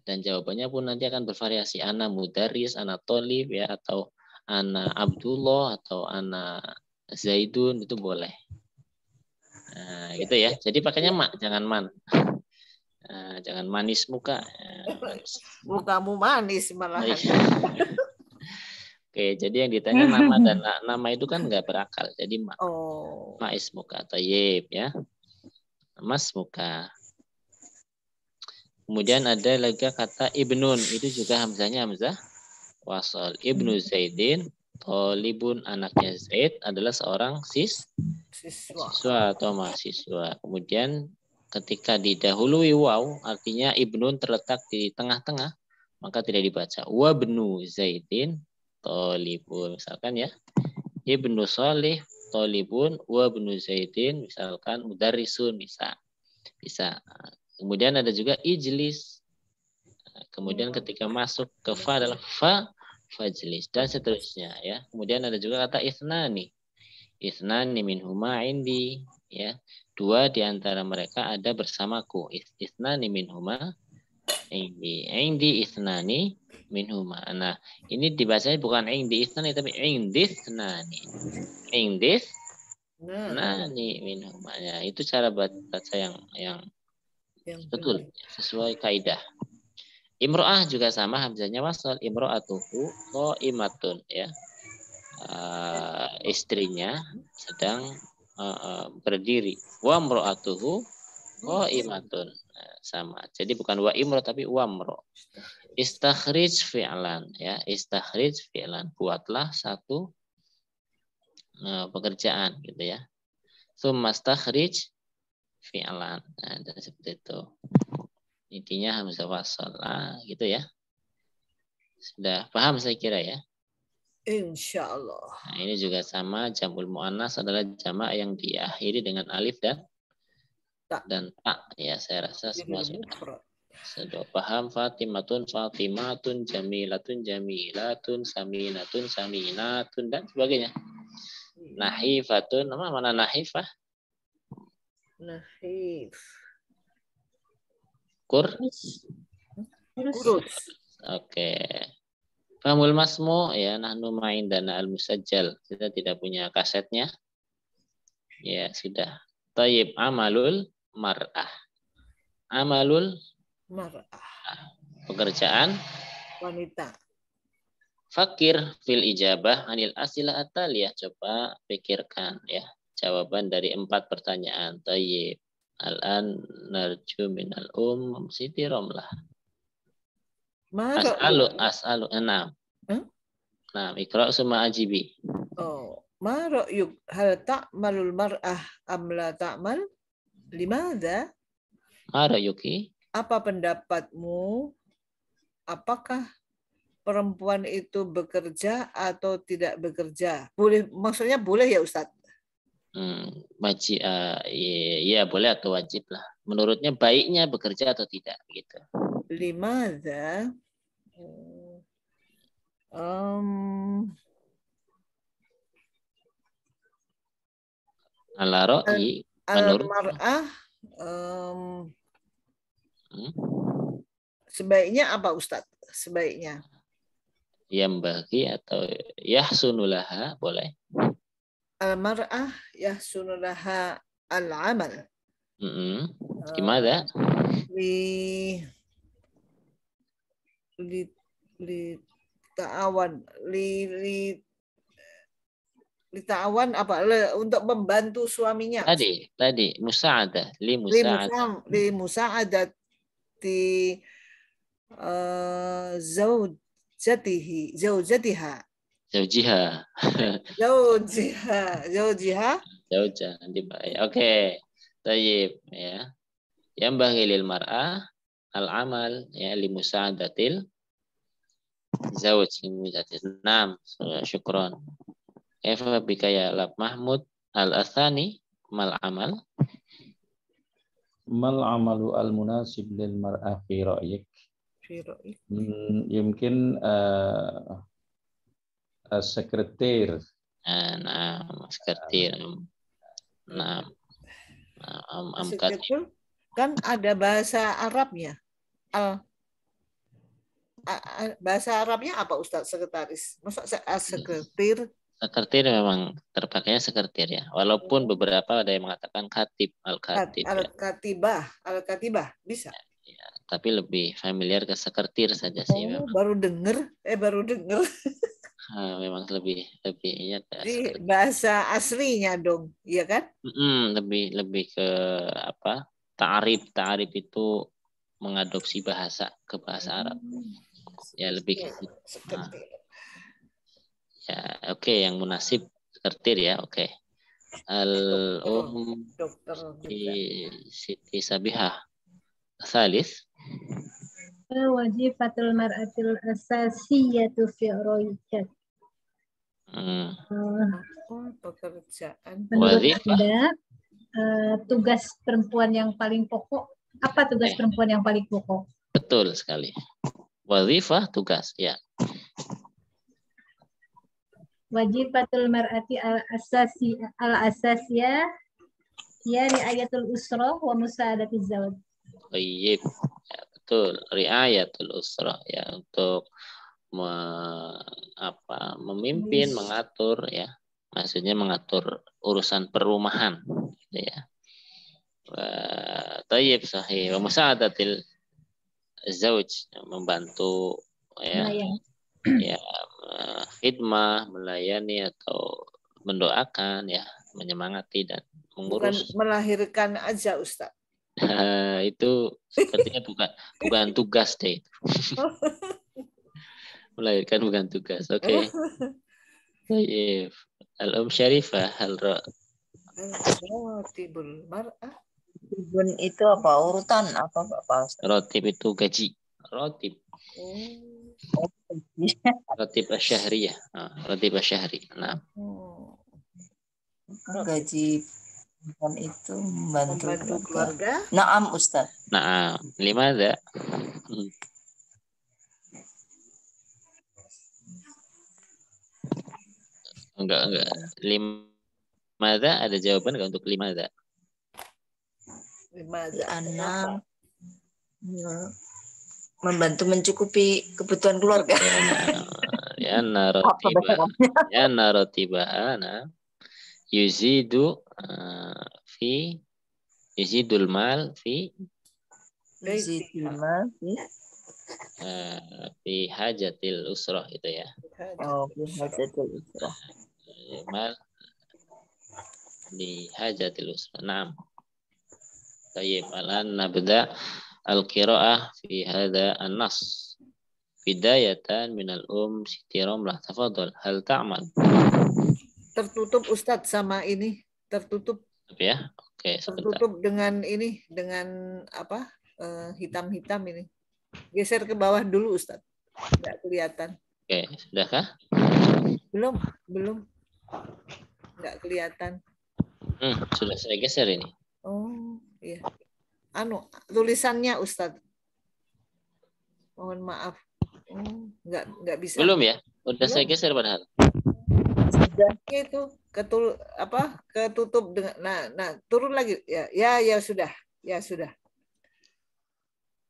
dan jawabannya pun nanti akan bervariasi. Ana mudaris, ana tolib ya, atau ana Abdullah, atau ana Zaidun, itu boleh. Nah, gitu ya. Jadi pakainya mak, jangan man. Jangan manis muka. Mukamu manis malah. Oke, jadi yang ditanya nama dan nama itu kan nggak berakal. Jadi mak. Mais muka atau yeb ya. Mas muka. Kemudian ada lagi kata ibnun, itu juga hamzahnya hamzah wasol. Ibnu Zaidin tolibun, anaknya Zaid adalah seorang siswa atau mahasiswa. Kemudian ketika didahului waw, artinya ibnun terletak di tengah-tengah, maka tidak dibaca. Wabnu Zaidin tolibun. Misalkan ya, ibnu Salih tolibun, wabnu Zaidin, misalkan mudarrisun, bisa. Kemudian ada juga ijlis. Kemudian ketika masuk ke fa adalah fajlis, dan seterusnya ya. Kemudian ada juga kata isnani minhuma indi ya. Dua di antara mereka ada bersamaku. Isnani minhuma indi isnani minhuma. Nah, ini dibacanya bukan indi isnani tapi indis nani minhuma. Ya, itu cara baca yang betul, sesuai kaidah. Imro'ah juga sama, hamzahnya wasal. Imro'atuhu qaimatun ya. Istrinya sedang berdiri. Wa imro'atuhu qaimatun. Sama. Jadi bukan wa imro tapi wa imro. Istakhrij fi'lan ya. Istakhrij fi'lan. Buatlah satu pekerjaan gitu ya. Tsumma istakhrij fi'lan. Nah, dan seperti itu. Intinya hamzah wasal gitu ya. Sudah paham saya kira ya? Insya Allah. Nah, ini juga sama, jamul mu'annas adalah jamak yang diakhiri dengan alif dan ta ya. Saya rasa semua sudah paham. Fatimatun jamilatun saminatun dan sebagainya. Nahifatun, mana nahifah? Nahif. Terus Kurus. Oke. Famul masmu ya nahnu ma'indana al-musajjal. Kita tidak punya kasetnya. Ya, sudah. Tayyib amalul mar'ah. Amalul Mar'ah. pekerjaan Wanita. fakir fil ijabah anil asilah ataliyah. Coba pikirkan ya jawaban dari 4 pertanyaan. Tayyib. Al-an narju minal Siti Romlah. As'alu enam. Nah, ikra summa ajibi. Oh, ma ra'yuk hal ta'malul mar'ah am la ta'mal? Limadha? Ma ra'yuki? Apa pendapatmu? Apakah perempuan itu bekerja atau tidak bekerja? Boleh, maksudnya boleh ya Ustadz? Iya boleh atau wajib lah. Menurutnya baiknya bekerja atau tidak gitu. Limadha? Ala ro'i al-mar'ah sebaiknya apa Ustadz? Sebaiknya yang bagi atau yahsunulaha boleh. Al-mar'ah yahsunulaha al-amal. Gimana? Ta'awan apa? Untuk membantu suaminya. Tadi musa'adah. Li musa'adati zaujatiha. Nanti baik. Oke. Tayyib ya. Yang bagi lil mar'ah al-amal ya li musa'adatil zauj. Naam, syukran. Kaifa bika ya Lab Mahmud al-athani mal amal? Mal amalu al-munasib lil mar'ah fi ra'yik? Yumkin sekretir. Nah, sekretir. Nah, sekretir kan ada bahasa Arabnya. Bahasa Arabnya apa Ustadz sekretaris? Masa sekretir? Sekretir memang terpakainya sekretir ya. Walaupun beberapa ada yang mengatakan katib, al-katib. Al-katibah bisa. Ya, tapi lebih familiar ke sekretir saja sih. Memang. Baru dengar. Memang lebih ya. Jadi bahasa aslinya dong, iya kan? Lebih ke apa? Ta'arif itu mengadopsi bahasa ke bahasa Arab. Ya lebih. Ya, oke, yang munasib sekretir ya, oke. Siti Sabihah. Salis. Wajibatul mar'atil asasiyatu fi ra'yik. Pekerjaan. Menurut Anda, tugas perempuan yang paling pokok, apa tugas perempuan yang paling pokok? Betul sekali. Wazifah tugas, ya. Wajibatul mar'ati al-asasiyah ya riayatul usrah wa musa'adatiz zawj. Baik. Ya, betul. Riayatul usrah ya untuk memimpin, mengatur ya. Maksudnya mengatur urusan perumahan gitu ya. Tayyib sahih wa musa'adatil zawj membantu ya. Ya, khidmah, melayani atau mendoakan ya, menyemangati dan mengurus. Bukan melahirkan aja Ustaz. Itu sepertinya bukan tugas deh. Melahirkan bukan tugas. Oke. Baik. Al-Syarifah Rotibul mar'ah. Tibun itu apa? Urutan apa Pak? Rotib itu gaji. Rotib. Rotib asy-syahriyah. Rotib asy-syahri. Nah. Gaji itu membantu keluarga. Naam Ustaz. Naam. Limadha? Enggak. Limadha ada jawaban enggak untuk limadha? Limaza. Anak membantu mencukupi kebutuhan keluarga. Lianna rotibah yuzidu yuzidul mal fi hajatil usrah itu ya. Oh, fi hajatil usrah. Mal di hajatil usrah. Naam. Tayyib, alan nabda al-qira'ah fi hadha an-nas. Bidayatan minal Siti Romlah. Tafadhol. Hal ta'mal? Tertutup Ustadz sama ini. Tertutup. Ya. Oke, sebentar. Tertutup dengan ini. Dengan apa? Hitam-hitam ini. Geser ke bawah dulu Ustadz. Nggak kelihatan. Oke, sudahkah? Belum. Nggak kelihatan. Sudah saya geser ini. Oh, iya. Tulisannya Ustadz. Mohon maaf. Nggak bisa. Belum ya? Udah saya geser padahal. Sudah itu ketutup dengan turun lagi ya sudah.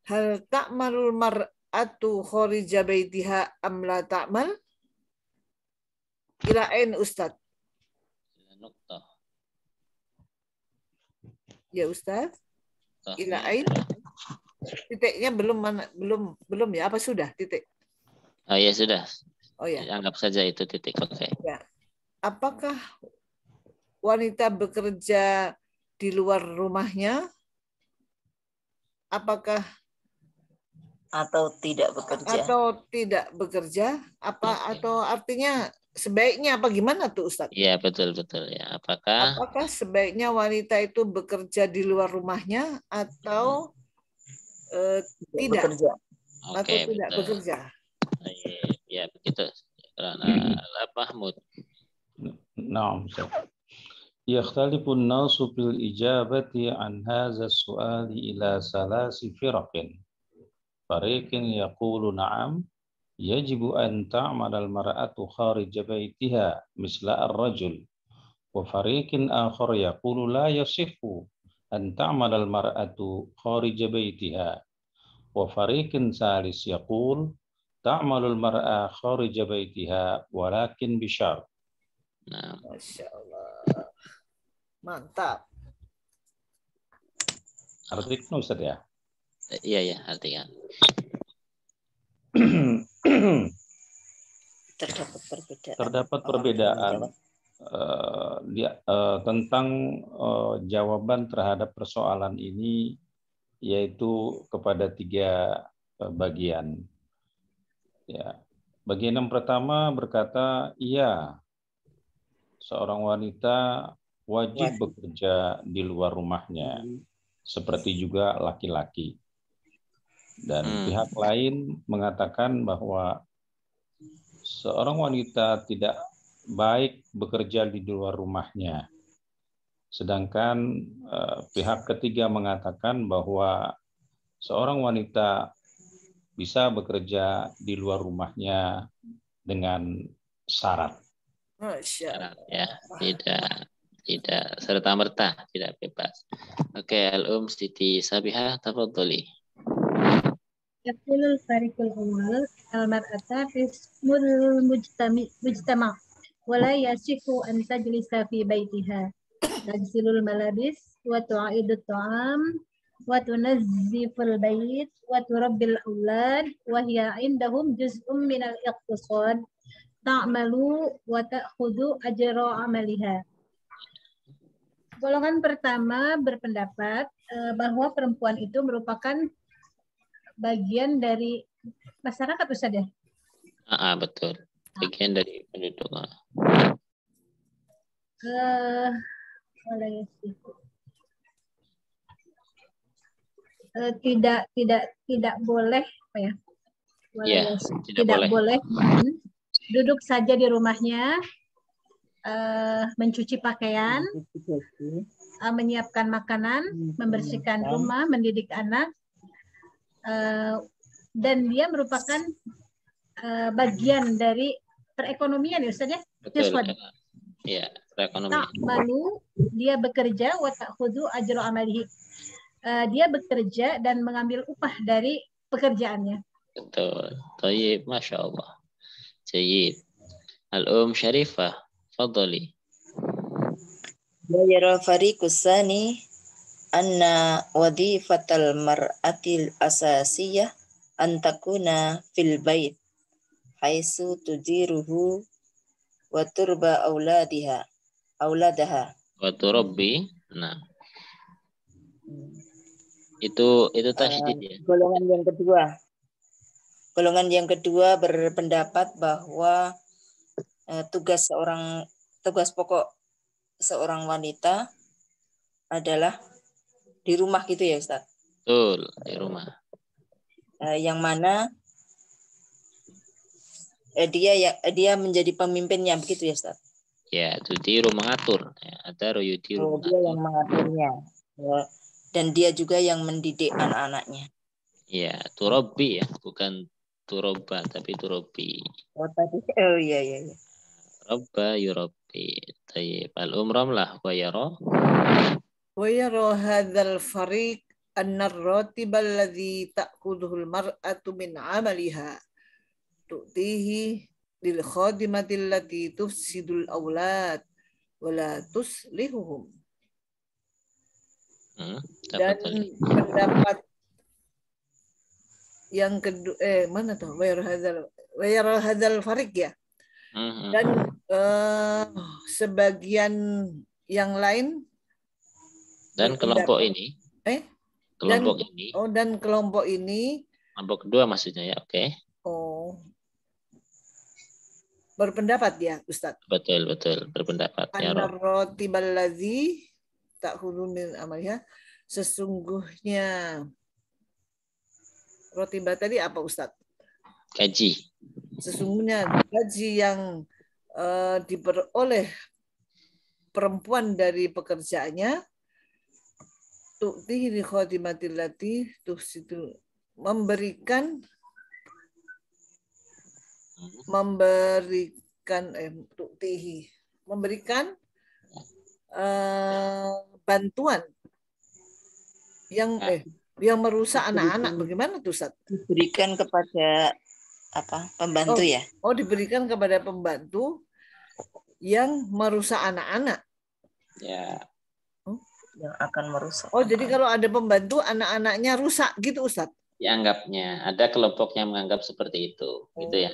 Hal ta'malul mar'atu kharija baitiha am la ta'mal? Ila ain Ustaz? Ya Ustaz. Ila ain? Titiknya belum ya, apa sudah titik? Oh ya sudah. Oh ya. Anggap saja itu titik. Oke. Ya. Apakah wanita bekerja di luar rumahnya? Apakah atau tidak bekerja? Atau artinya sebaiknya apa gimana tuh Ustaz? Iya betul ya. Apakah sebaiknya wanita itu bekerja di luar rumahnya atau tidak bekerja? Atau tidak bekerja? Ya begitu. Karena Mahmud. Naam. Yakhtalifun nasu fil ijabati an hadha as-su'ali ila salasi firaqin. Fariqin yaqulu na'am yajibu an ta'mal al-mar'atu kharij baytiha misla ar-rajul. Wa fariqin akhar yaqulu la yasihhu an ta'mal al-mar'atu kharij baytiha. Wa fariqin salis yaqul ta'mal al-mar'a kharij baytiha walakin bishar. Nah, Masya Allah. Mantap. Artinya Ustaz ya? Iya artinya. Terdapat perbedaan tentang jawaban terhadap persoalan ini, yaitu kepada 3 bagian. Ya. Bagian yang pertama berkata, iya, seorang wanita wajib bekerja di luar rumahnya, seperti juga laki-laki. Dan pihak lain mengatakan bahwa seorang wanita tidak baik bekerja di luar rumahnya. Sedangkan pihak ketiga mengatakan bahwa seorang wanita bisa bekerja di luar rumahnya dengan syarat. Syarat ya, tidak serta-merta, tidak bebas. Oke, Siti Sabihah, tafadholi. Yaqulul fariqul awwal al-mar'ata ismul mujtama' wa la yasihu an tajlisa fi baitiha. Tagsilul malabis wa tu'idut ta'am wa tunazziful bait wa turabbil aulad wa hiya indahum juz'un min al-iqtisad ta'malu wa ta'khudhu ajra 'amaliha. Golongan pertama berpendapat bahwa perempuan itu merupakan bagian dari masyarakat, Ustaz ya? Betul. Bagian dari penduduk. Tidak boleh apa ya? Tidak boleh duduk saja di rumahnya, mencuci pakaian, menyiapkan makanan, membersihkan rumah, mendidik anak, dan dia merupakan bagian dari perekonomian ya Ustaz ya? Betul. Ya, perekonomian. Lalu dia bekerja wa ta'khudhu ajra amalihi. dia bekerja dan mengambil upah dari pekerjaannya. Betul. Tayyib, Masya Allah. Jayyid. Syarifah, fadhali. Yara fariqus sani anna wadifatal mar'atil asasiyah an takuna fil bait haitsu tudiruhu wa turba auladaha. Wa turabbi. Nah. Itu tasydid ya. Golongan yang kedua berpendapat bahwa tugas pokok seorang wanita adalah di rumah gitu ya Ustaz. Betul, di rumah. Yang mana dia menjadi pemimpinnya begitu ya Ustaz. Ya, tudiru mengatur. Ya, ada yutiru Dia yang mengaturnya. Dan dia juga yang mendidik anak-anaknya. Ya, turabbi ya, bukan turoba tapi turabbi. Oh iya. Rabba yurabbi. Tayyib. Ramlah wa yara. Wa yara hadzal fariq anna ar-ratib alladhi ta'khudhuhu al-mar'atu min 'amaliha tu'tihi lil khadimati allati tufsidul aulad wa la tuslihuhum. Dan pendapat yang kedua mana tuh wa yara hadzal fariq ya. Dan sebagian yang lain dan kelompok ini dan kelompok ini kelompok kedua maksudnya ya, oke. Berpendapat ya Ustaz. Betul berpendapat ya Rob. An-narratiballazi ta'khudhu min amaliha, sesungguhnya rotibah tadi apa Ustaz? Gaji. Sesungguhnya gaji yang diperoleh perempuan dari pekerjaannya tu'tihi li khadimatil lati tuhsidu, memberikan bantuan yang merusak anak-anak. Bagaimana tuh Ustaz? Diberikan kepada pembantu ya? Diberikan kepada pembantu yang merusak anak-anak. Ya. Yang akan merusak. Jadi kalau ada pembantu anak-anaknya rusak gitu Ustaz? Dianggapnya ada kelompok yang menganggap seperti itu, gitu ya.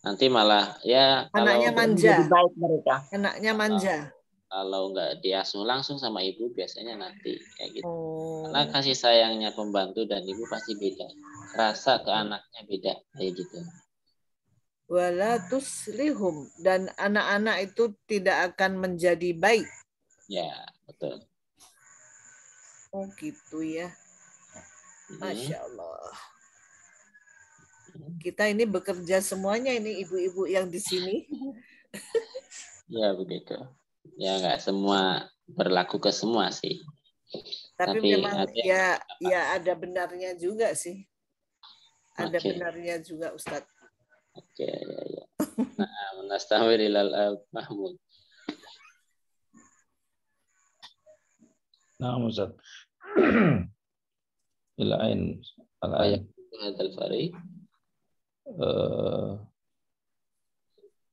Nanti malah ya anaknya manja. Baik mereka. Anaknya manja. Kalau nggak diasuh langsung sama ibu biasanya nanti kayak gitu. Karena kasih sayangnya pembantu dan ibu pasti beda. Rasa ke anaknya beda kayak gitu. Wala tuslihum, dan anak-anak itu tidak akan menjadi baik. Ya, betul. Gitu ya. Masya Allah. Kita ini bekerja semuanya ini ibu-ibu yang di sini. Ya begitu. Ya nggak semua berlaku ke semua sih. Tapi memang ya ada benarnya juga sih. Ada benarnya juga Ustadz. Oke, ya. Nah, nastamir ilal Mahmud. Nah, Ustaz. Ila ain al-ayat hadzal fariq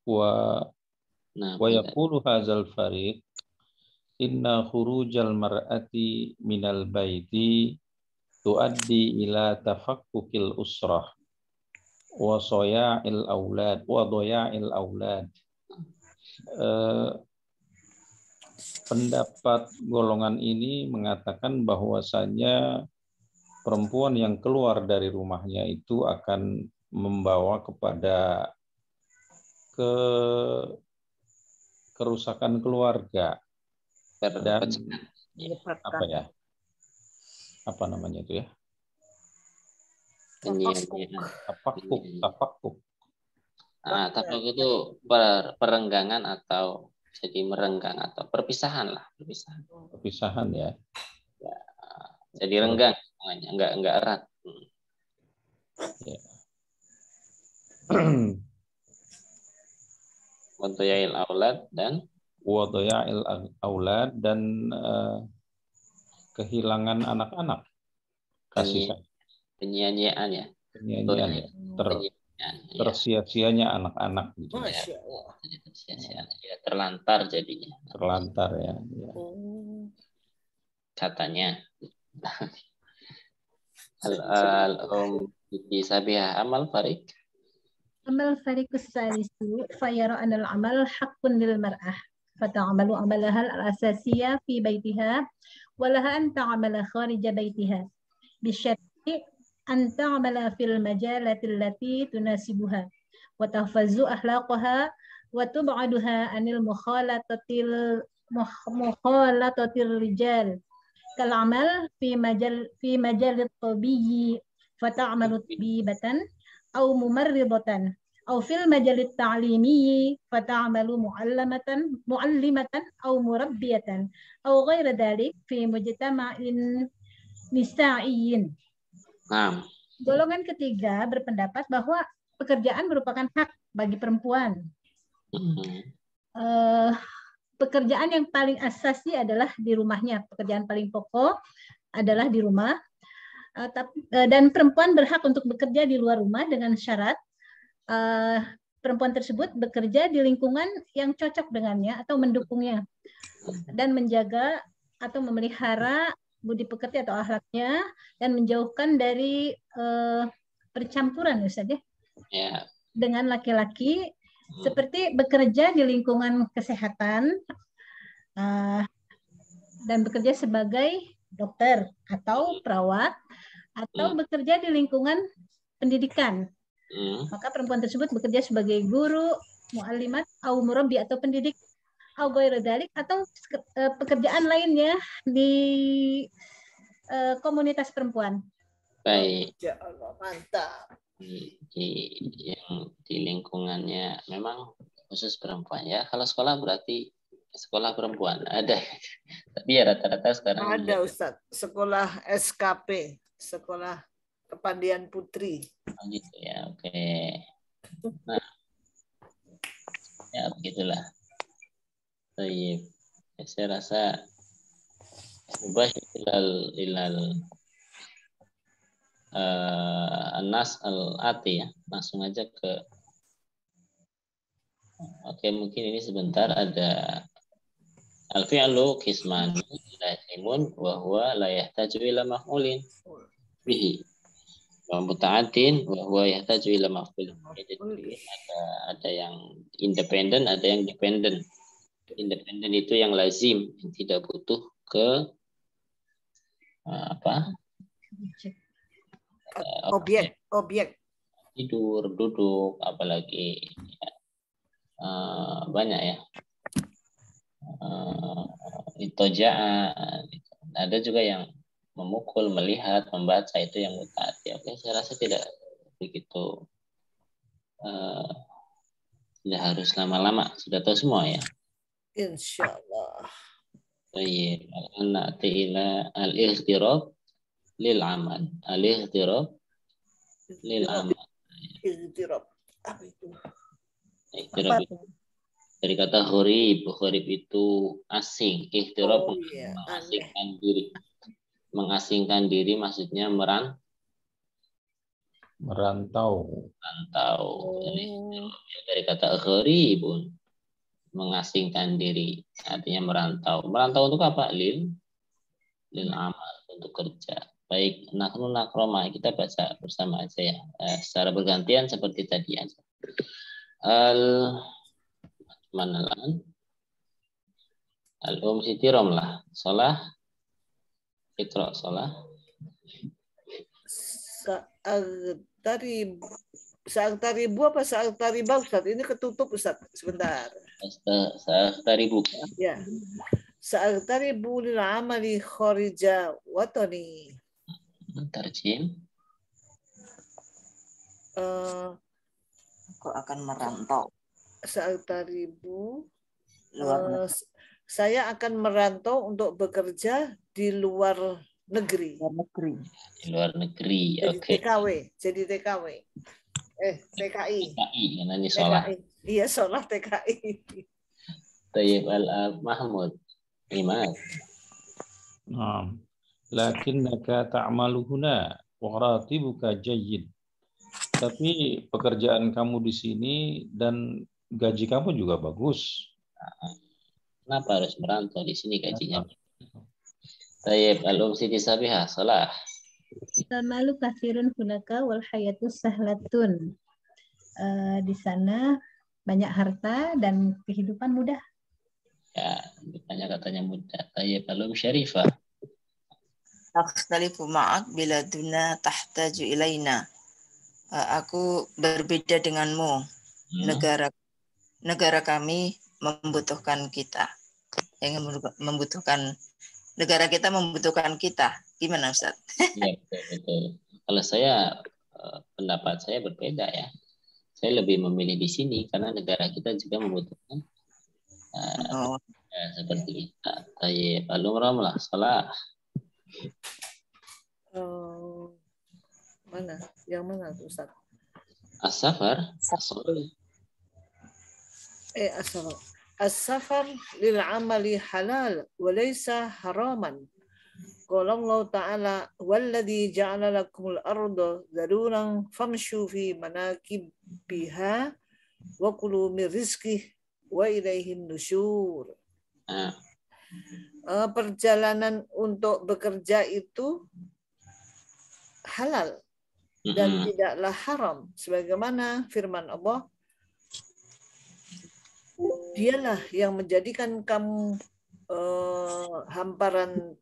wa yaqulu hadzal fariq inna khurujal mar'ati minal baiti tuaddi ila tafakkukil usrah wa soya'il aulad wa doya'il aulad. Pendapat golongan ini mengatakan bahwasanya perempuan yang keluar dari rumahnya itu akan membawa kepada kerusakan keluarga dan apa namanya itu ya? Tafakkuk. Nah, tafakkuk itu perenggangan atau jadi merenggang atau perpisahan lah, perpisahan ya. Jadi renggang, enggak erat. Ya. Wadoyail aulad dan kehilangan anak-anak. Kasih sayang. Penyanyian ya. Penyanyian ya. Penyanyian, ya. Tersia-sianya anak-anak. Gitu. Masya Allah. Ya, terlantar jadinya. Terlantar ya. Katanya. Bisa biha amal Farik. Amal fariqus salisu fayara anal amal haqqun lil mar'ah fata'amalu amalaha al-asasiyah fi baitiha walaha an ta'amala kharija baitiha bisyarti an ta'amala fil majalati allati tunasibuha wa tahfazu akhlaqaha wa tub'aduha anil mukhalatatil rijal kal amal fi majalit tabiyyi fata'amalu tabibatan أو ممرضة أو في المجال التعليمي فتعمل معلمة أو مربية أو غير ذلك في مجتمع نسائي. Golongan ketiga berpendapat bahwa pekerjaan merupakan hak bagi perempuan. Pekerjaan yang paling asasi adalah di rumahnya. Pekerjaan paling pokok adalah di rumah. Dan perempuan berhak untuk bekerja di luar rumah dengan syarat perempuan tersebut bekerja di lingkungan yang cocok dengannya atau mendukungnya dan menjaga atau memelihara budi pekerti atau akhlaknya dan menjauhkan dari percampuran Ustaz ya. Dengan laki-laki seperti bekerja di lingkungan kesehatan dan bekerja sebagai dokter atau perawat atau bekerja di lingkungan pendidikan. Maka perempuan tersebut bekerja sebagai guru, muallimat, atau murabbi atau pendidik, atau ghairu dzalik, atau pekerjaan lainnya di komunitas perempuan. Baik. Ya Allah, mantap. Di lingkungannya memang khusus perempuan ya. Kalau sekolah berarti sekolah perempuan ada, tapi ya rata-rata sekarang ada Ustaz. Sekolah SKP, sekolah kepandian putri. Oh gitu ya, oke. Nah, ya begitulah. Baik, saya rasa ubah ilal anas al-ati ya, langsung aja ke. Oke, mungkin ini sebentar ada al-fi'lu qisman lazimun wa huwa la yahtaju ila maf'ulin bihi wa muta'addin wa huwa yahtaju ila maf'ulin. Jadi ada yang independen, ada yang dependen. Independen itu yang lazim, yang tidak butuh ke objek tidur, duduk, apalagi ya, banyak ya. Itoja'an, ada juga yang memukul, melihat, membaca, itu yang mutaati. Oke, saya rasa tidak begitu, tidak harus lama-lama, sudah tahu semua ya. Insyaallah. Baik, na'ti ila al-ightirab lil amal. Al-ightirab lil amal. Ightirab. Apa itu? Ightirab itu dari kata ghorib. Ghorib itu asing. Ightirab mengasingkan diri. Mengasingkan diri maksudnya merantau. Jadi, dari kata ghoribun, mengasingkan diri, artinya merantau. Merantau untuk apa? Lil amal, untuk kerja. Baik, nahnu nakroma, kita baca bersama aja ya. Secara bergantian seperti tadi aja. Manalan Siti Romlah Salah Fitro Salah Sa'aktaribu apa sa'aktaribah Ustaz? Ini ketutup Ustaz. Sebentar. Sa'aktaribu. Ya. Sa'aktaribu lil amali kharija watani. Tarjim. Aku akan merantau. Sa'aktaribu. Saya akan merantau untuk bekerja di luar negeri. Di luar negeri. Oke. Jadi TKW. TKI. TKI, karena ini sholat. Iya, sholat TKI. Tayyib al-Mahmud. Iman. lakinnaka ta'malu huna wa ratibuka jayyid. Tapi pekerjaan kamu di sini dan gaji kamu juga bagus. Kenapa harus merantau di sini gajinya? Tayyib, Siti Sabihah, Salah. Al-malu katsirun hunaka wal hayatu sahlatun. Di sana banyak harta dan kehidupan mudah. Ya, banyak katanya mudah. Tayyib, Syarifah. Akhtalifu ma'ak bila duna tahtaju ilaina. Aku berbeda denganmu. Negara kami membutuhkan kita. Yang membutuhkan negara kita membutuhkan kita. Gimana Ustaz? Iya, betul. Kalau saya pendapat saya berbeda ya. Saya lebih memilih di sini karena negara kita juga membutuhkan seperti kita. Tayyib, Ramlah, Salah. Mana? Yang mana tuh Ustaz? As-safar. As-safar. As-safar lil amali halal wa laysa haraman. Qala Allah Ta'ala walladzi ja'ala lakumul arda dhalulan famshu fi manakibiha wa kulu min rizqihi wa ilaihin nusyur. Perjalanan untuk bekerja itu halal dan tidaklah haram, sebagaimana firman Allah, dialah yang menjadikan kamu hamparan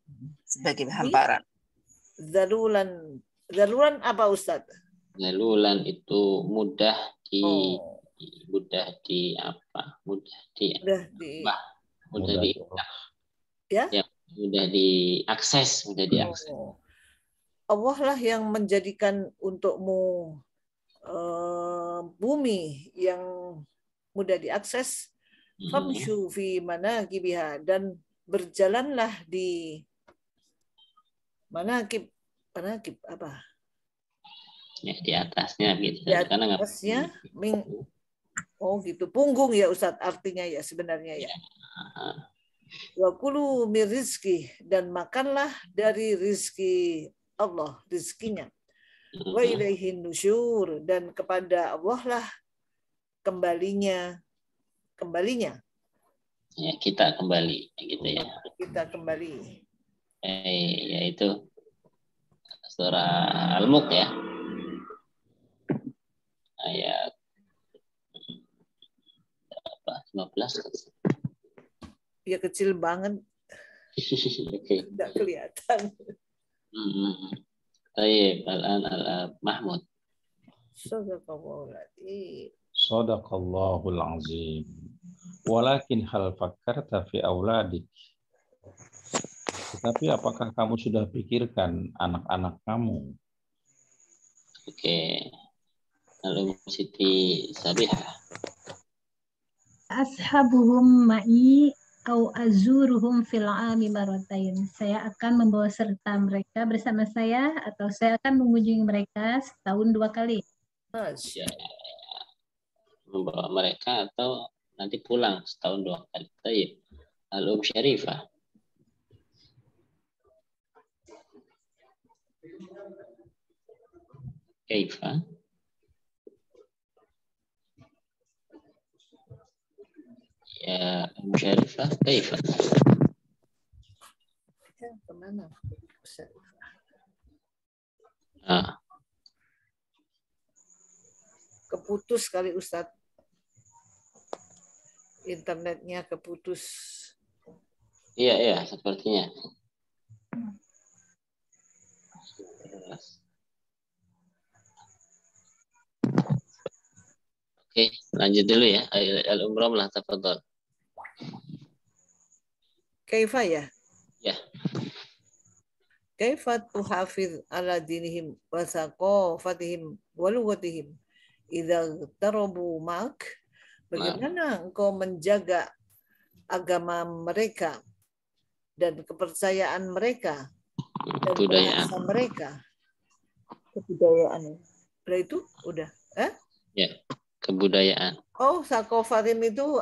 sebagai hamparan. Zalulan apa Ustaz? Zalulan itu mudah di diakses. Allah lah yang menjadikan untukmu bumi yang mudah diakses. Famshu fi manakibiha, dan berjalanlah di manakib apa? Ya, di atasnya gitu. Di atasnya gitu. Punggung ya Ustaz artinya ya sebenarnya ya. Wa kulu min rizki, dan makanlah dari rizki Allah, rizkinya. Wa ilaihin nusyur, dan kepada Allah lah kembalinya. Ya, kita kembali gitu ya. Kita kembali. Yaitu surah Al-Mulk ya. Ayat 15. Ya kecil banget. Tidak kelihatan. Baik, Mahmud. Shadaqallahul azim. Walakin hal fakkarta fi auladik. Tetapi apakah kamu sudah pikirkan anak-anak kamu? Oke. Lalu Siti Sabihah. Ashabuhum ma'i au azuruhum fil 'ami maratain. Saya akan membawa serta mereka bersama saya, atau saya akan mengunjungi mereka setahun 2 kali. Ya, membawa mereka atau nanti pulang setahun 2 kali. Baik. Lalu Syarifah. Kaifa? Ya, Syarifah, kaifa? Ya, kemana? Keputus kali Ustadz. Internetnya keputus. Iya, sepertinya. Oke, lanjut dulu ya. Al-Umrah lah, tafadhol. Kaifa ya? Ya. Kaifa tuhafiz ala dinihim wa thaqafatihim wa lughatihim idza tarabu ma'ak. Bagaimana engkau menjaga agama mereka dan kepercayaan mereka dan bahasa mereka? Kebudayaan. Udah itu? Udah. Ya, kebudayaan. Oh, thaqafatihim itu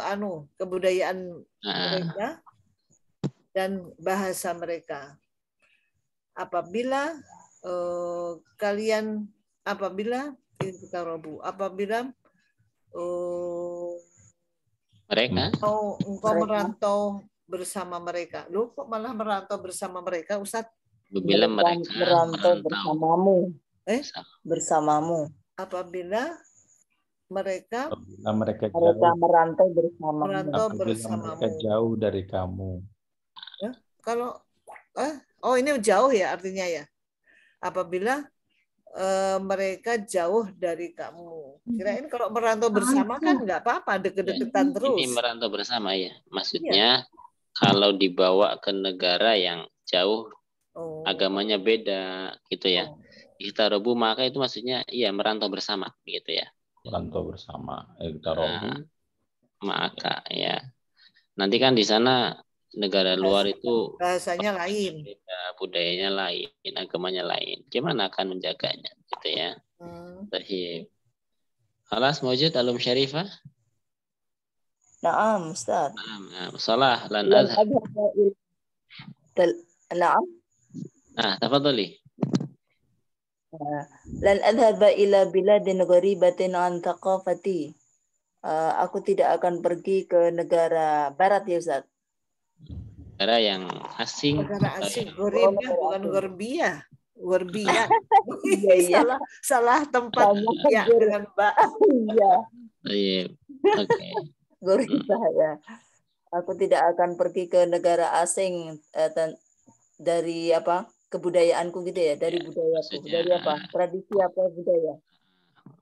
kebudayaan mereka dan bahasa mereka. apabila kalian apabila Mereka engkau merantau bersama mereka. Lu kok malah merantau bersama mereka, Ustaz? apabila mereka merantau bersamamu. Bersamamu. Apabila mereka merantau bersamamu. Merantau apabila bersamamu. mereka jauh dari kamu. Ya, kalau ini jauh ya artinya ya. Apabila mereka jauh dari kamu. Kirain kalau merantau bersama kan nggak apa-apa, deket-deketan terus. ini merantau bersama ya. Maksudnya kalau dibawa ke negara yang jauh, agamanya beda gitu ya. Iktarobu maka itu maksudnya iya merantau bersama gitu ya. Merantau bersama. Iktarobu. Maka ya. Nanti kan di sana negara luar itu bahasanya lain, budayanya lain, agamanya lain. Gimana akan menjaganya gitu ya. Baik. Khalas mawjud alum syarifah? Naam, Ustaz. Naam. Salah lan adhab. Naam. Tafadhali. Lan adhaba ila biladin gharibatin an thaqafati. Aku tidak akan pergi ke negara barat ya Ustaz. Negara yang asing. Negara asing, Gorbia bukan Gorbia. Gorbia. Iya. salah tempat ya dengan Mbak. Iya. Oke. Gorbia ya. Aku tidak akan pergi ke negara asing dari kebudayaanku gitu ya, dari budayaku. Dari tradisi budaya.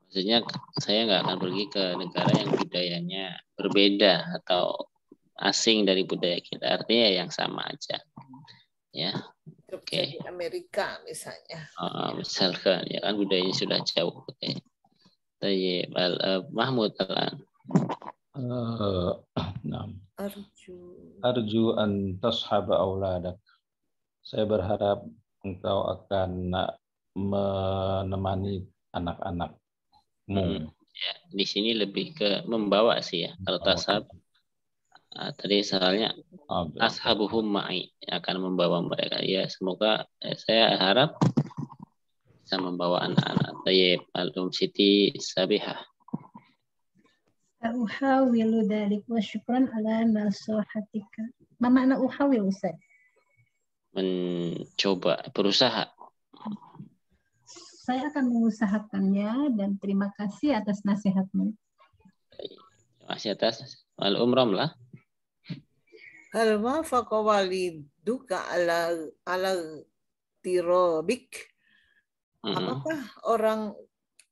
Maksudnya saya nggak akan pergi ke negara yang budayanya berbeda atau asing dari budaya kita, artinya yang sama aja ya. Oke. Amerika misalnya. Misalkan ya kan budayanya sudah jauh. Oke. Tayyib Mahmud Alan. Arju an tashaba auladak. Saya berharap engkau akan menemani anak-anakmu. Ya, di sini lebih ke membawa sih ya. Kalau tashab tadi soalnya ashabuhum ma'i akan membawa mereka ya. Semoga saya harap bisa membawa anak-anak. Tayyib Siti Sabihah. Uhawilu dzalik wa syukran ala nasihatika. Ma makna uhawil Ustaz? Mencoba, berusaha. Saya akan mengusahakannya dan terima kasih atas nasihatmu. Terima kasih atas al-umram lah. Hal wafaqa waliduka ala tirobik.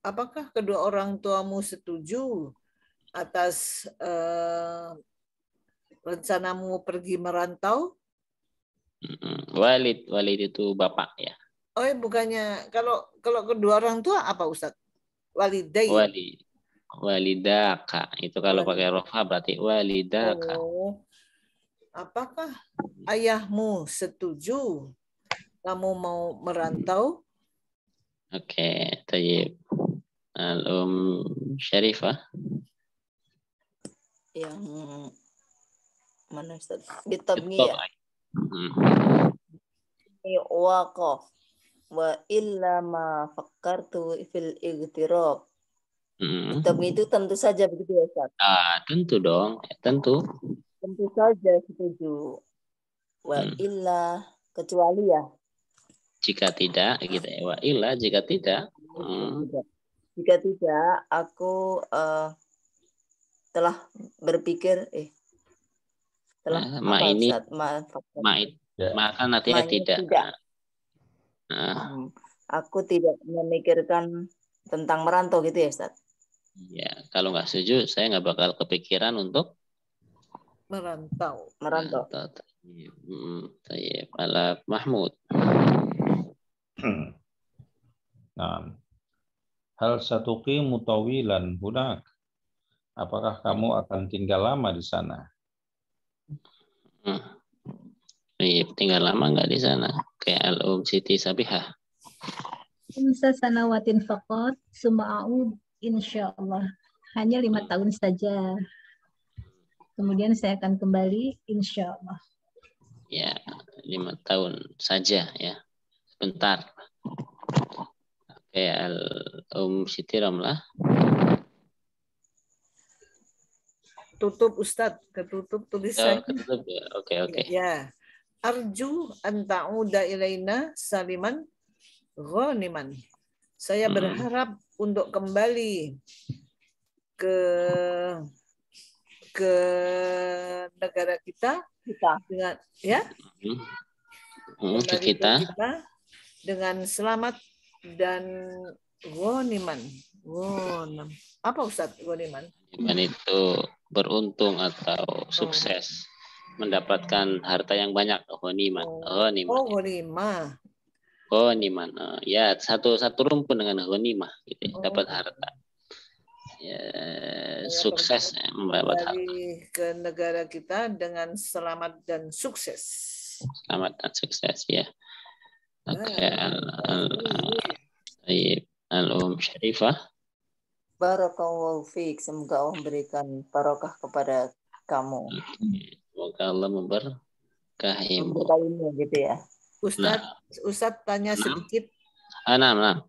Apakah kedua orang tuamu setuju atas rencanamu pergi merantau? Walid itu bapak ya. Bukannya kalau kedua orang tua apa Ustaz? Walidai. Walidaka itu kalau pakai rofa berarti walidaka. Apakah ayahmu setuju kamu mau merantau? Oke, tayyib. Syarifah. Yang mana Ustaz? Bitabniyah. Waqaf wa illa ma fakkartu fil igtirab. Bitabni itu tentu saja begitu ya Ustaz? Tentu dong, tentu. Tentu saja setuju. Wa illa kecuali ya. Jika tidak gitu ya. Wa illa jika tidak. Jika tidak aku telah berpikir maka nantinya tidak. Aku tidak memikirkan tentang merantau gitu ya Ustaz. Ya, kalau nggak setuju saya nggak bakal kepikiran untuk merantau. Tayyib ala Mahmud. Nah, hal satuqimu tawilan hunak. Apakah kamu akan tinggal lama di sana? Tinggal lama nggak di sana? Kayak Siti Sabihah. Sanawatin faqat suma'ud insyaallah. Hanya 5 tahun saja. Kemudian saya akan kembali insyaallah. Ya, 5 tahun saja ya. bentar. Oke, Siti Ramlah. Tutup Ustadz, ketutup tulisannya. Ketutup ya. Oke. Ya. Arju an ta'uda ilaina saliman ghaniman. Saya berharap untuk kembali ke negara kita dengan ya. Kembali ke kita dengan selamat dan ghaniman. Apa Ustadz ghaniman? Ghaniman itu beruntung atau sukses, mendapatkan harta yang banyak. Ghaniman. Ghaniman. Ya, satu rumpun dengan ghanimah gitu, dapat harta. Ya, sukses mendapat harta. Ke negara kita dengan selamat dan sukses. Selamat dan sukses ya. Oke, Syarifah. Barakallahu fiik. Semoga Allah memberikan barokah kepada kamu. Semoga Allah memberkahimu. Gitu ya. Ustadz tanya sedikit. Nah.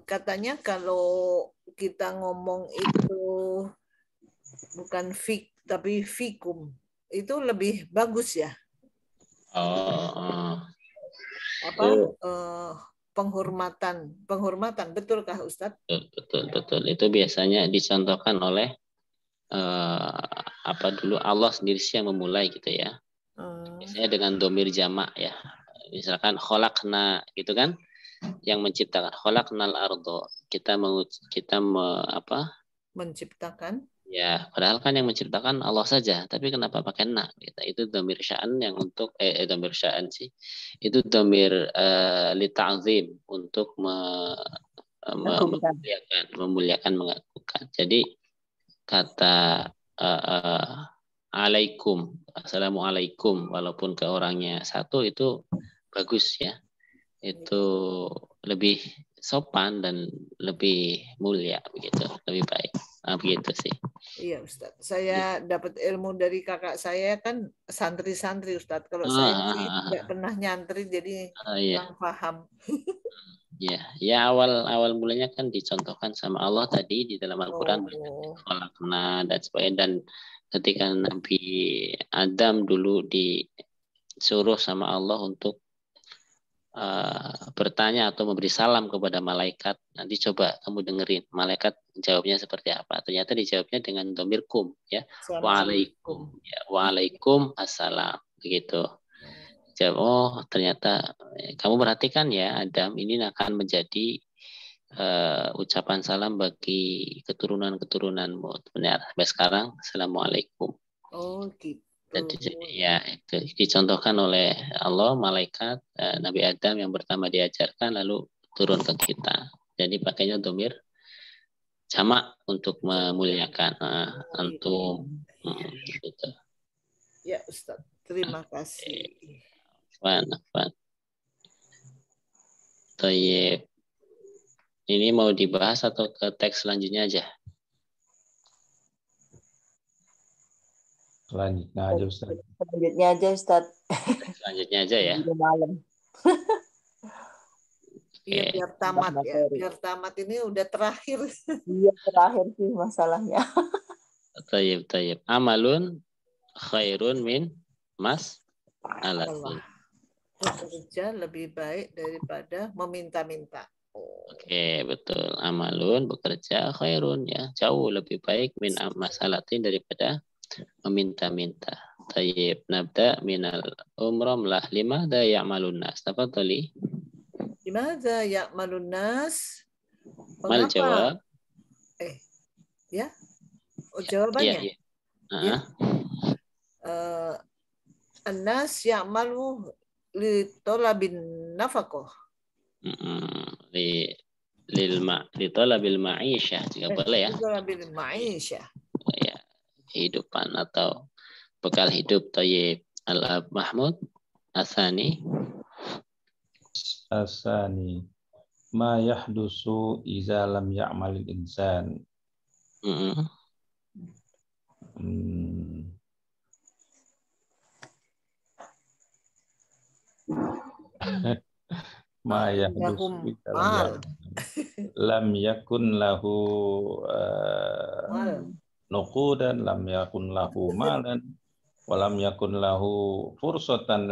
Katanya kalau kita ngomong itu bukan fik tapi fikum, itu lebih bagus ya? Penghormatan, betulkah Ustadz? Betul. Itu biasanya dicontohkan oleh dulu Allah sendiri sih yang memulai gitu ya. Biasanya dengan domir jamak ya. Misalkan kholakna gitu kan, yang menciptakan kholaknal ardo. Kita menciptakan. Ya, padahal kan yang menciptakan Allah saja, tapi kenapa pakai na? Gitu. Itu domir sya'an yang untuk domir sya'an sih. Itu domir li ta'zim untuk memuliakan, mengagukan. Jadi kata alaikum, assalamualaikum, walaupun ke orangnya satu itu bagus ya. Itu lebih sopan dan lebih mulia begitu, lebih baik. Begitu sih. Iya Ustadz, saya dapat ilmu dari kakak saya kan santri-santri Ustadz. Kalau saya sih nggak pernah nyantri jadi kurang paham. Ya awal mulanya kan dicontohkan sama Allah tadi di dalam Al-Quran, khalaqna dan sebagainya, dan ketika Nabi Adam dulu disuruh sama Allah untuk bertanya atau memberi salam kepada malaikat, nanti coba kamu dengerin malaikat jawabnya seperti apa. Ternyata dijawabnya dengan domir kum ya, waalaikum ya, waalaikum assalam begitu. Jawab, ternyata kamu perhatikan ya Adam, ini akan menjadi ucapan salam bagi keturunan-keturunanmu. Benar, sampai sekarang assalamualaikum. Gitu. Jadi ya itu dicontohkan oleh Allah, malaikat, Nabi Adam yang pertama diajarkan lalu turun ke kita. Jadi pakainya domir jamak untuk memuliakan antum. Gitu. Ya Ustaz, terima kasih. Afwan. Tayyib. Ini mau dibahas atau ke teks selanjutnya aja? Selanjutnya aja Ustaz. Selanjutnya aja ya. Malam. Iya, biar tamat ya. Biar tamat ini udah terakhir. Iya, terakhir sih masalahnya. Tayyib. Amalun khairun min mas'alatin. Bekerja lebih baik daripada meminta-minta. Oke, betul. Amalun, bekerja, khairun ya. Jauh lebih baik min mas'alatin daripada meminta-minta. Tayyib, nabda minal umramlah limadha ya'malun nas. Tafadhali. Limadha ya'malun nas? Mal jawab. Ya. Jawabannya. Iya. An-nas ya'malu li talabin nafaqah. Li talabil ma'isyah juga boleh ya. Li talabil ma'isyah. Ya, kehidupan atau bekal hidup. Tayyib. Al-Ab Mahmud Asani. Ma yahdusu iza lam ya'malil insan. ma yahdus lahum bika mal. lam yakun lahu Mal. nuqudan, lam yakun lahu malan, walam yakun lahu fursatan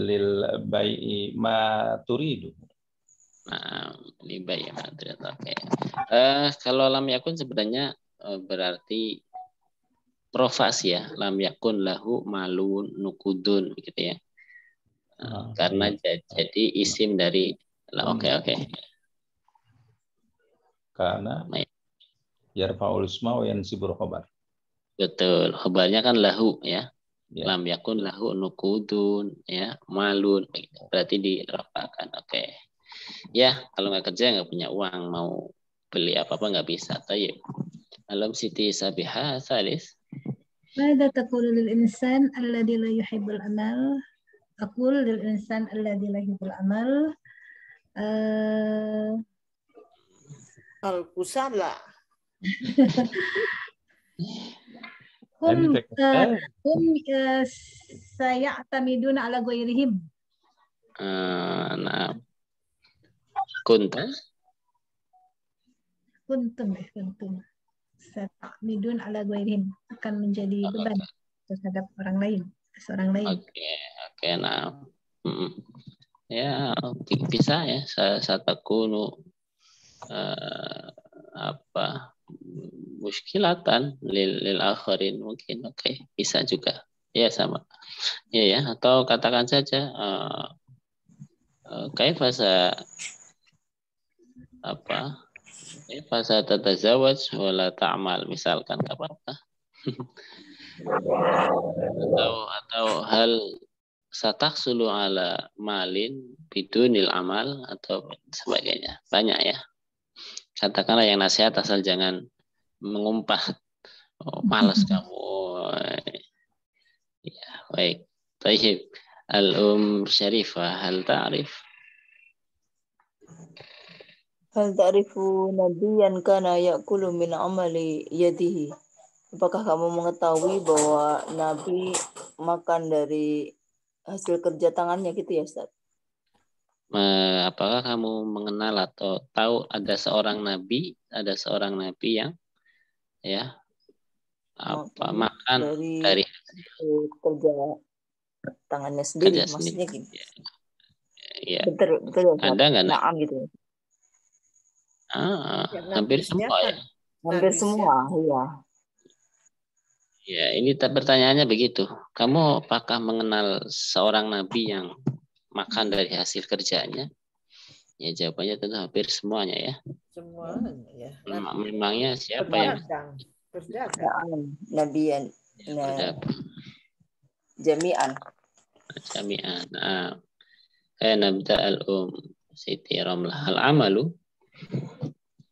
lil bai'i ma turidu. Nah, liba ya materi. Oke. Kalau lam yakun sebenarnya berarti profas ya. Lam yakun lahu malun nukudun begitu ya. Karena jadi isim dari oke. Karena yarfa'ul isma wa yansibul khabar. Betul. Khabarnya kan lahu ya. Ya. Lam yakun lahu nukudun ya, malun berarti dirafakan. Oke. Ya, kalau nggak kerja nggak punya uang mau beli apa-apa nggak bisa. Tayyib. Alam Siti Sabiha Salis. ماذا تقول للإنسان الذي لا يحب العمل؟ أقول للإنسان الذي لا يحب العمل Al-kusala. هم سيعتمدون على غيرهم. Nah, kuntum Satamidun ala ghairihim, akan menjadi beban terhadap orang lain, seorang lain. Oke, nah. Ya, bisa ya satakunu muskilatan lil akharin mungkin. Oke, bisa juga. Ya sama. Ya, atau katakan saja kaifasa tatazawaj wala ta'mal misalkan enggak apa-apa. atau hal sataksulu ala malin bidunil amal atau sebagainya. Banyak ya. Katakanlah yang nasihat asal jangan mengumpah. Malas kamu. Ya, baik. Tayyib. Syarifah hal ta'rif? Hal ta'rifu nabiyan kana ya'kulu min amali yadihi. Apakah kamu mengetahui bahwa Nabi makan dari hasil kerja tangannya gitu ya, Ustaz? Apakah kamu mengenal atau tahu ada seorang nabi yang ya makan dari kerja tangannya sendiri, maksudnya gitu. Ya. Betul ya. Ada nggak? Naam gitu. Hampir semua ya. Hampir semua, iya. Ya, ini pertanyaannya begitu. Kamu apakah mengenal seorang nabi yang makan dari hasil kerjanya? Ya, jawabannya tentu hampir semuanya ya. Semuanya ya. Memangnya siapa yang berdagang? Nabiyan. Jami'an. Kayak nabda Siti Ramlah.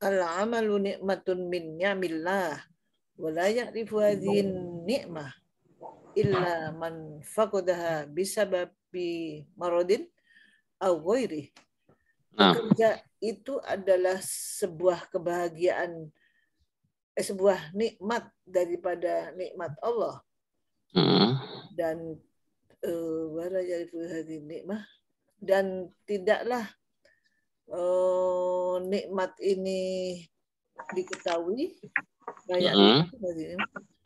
Al-amalu ni'matun min ni'amillah. Wala ya'rifu hadhihi ni'mah illa man faqadaha bisababi maradin aw ghairi. Bekerja itu adalah sebuah kebahagiaan, sebuah nikmat daripada nikmat Allah. Dan wala ya'rifu hadhihi ni'mah, dan tidaklah nikmat ini diketahui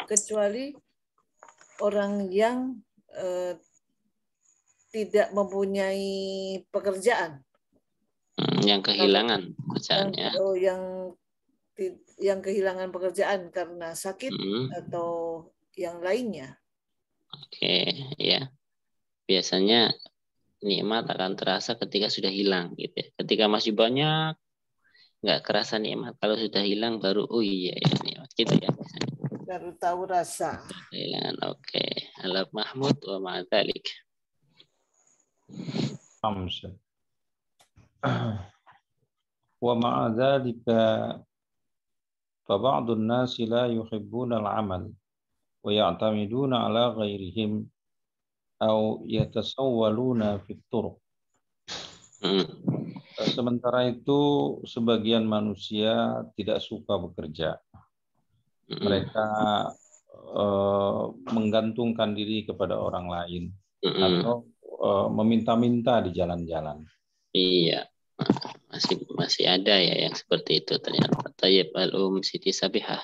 kecuali orang yang tidak mempunyai pekerjaan, yang kehilangan pekerjaannya, yang kehilangan pekerjaan karena sakit atau yang lainnya. Oke, ya. Biasanya nikmat akan terasa ketika sudah hilang gitu ya. Ketika masih banyak nggak kerasa nikmat, kalau sudah hilang baru iya ya nikmat gitu ya biasanya. Baru tahu rasa. Kehilangan. Oke. Alab Mahmud wa ma'adzalik. Wa ma'adzalika fa ba'dun nasi la yuhibbuna al-amal wa ya'tamiduna ala ghairihim aw yatasawwaluna fit turuq. Sementara itu sebagian manusia tidak suka bekerja. Mereka menggantungkan diri kepada orang lain atau meminta-minta di jalan-jalan. Iya, masih ada ya yang seperti itu ternyata. Tayyib Siti Sabihah.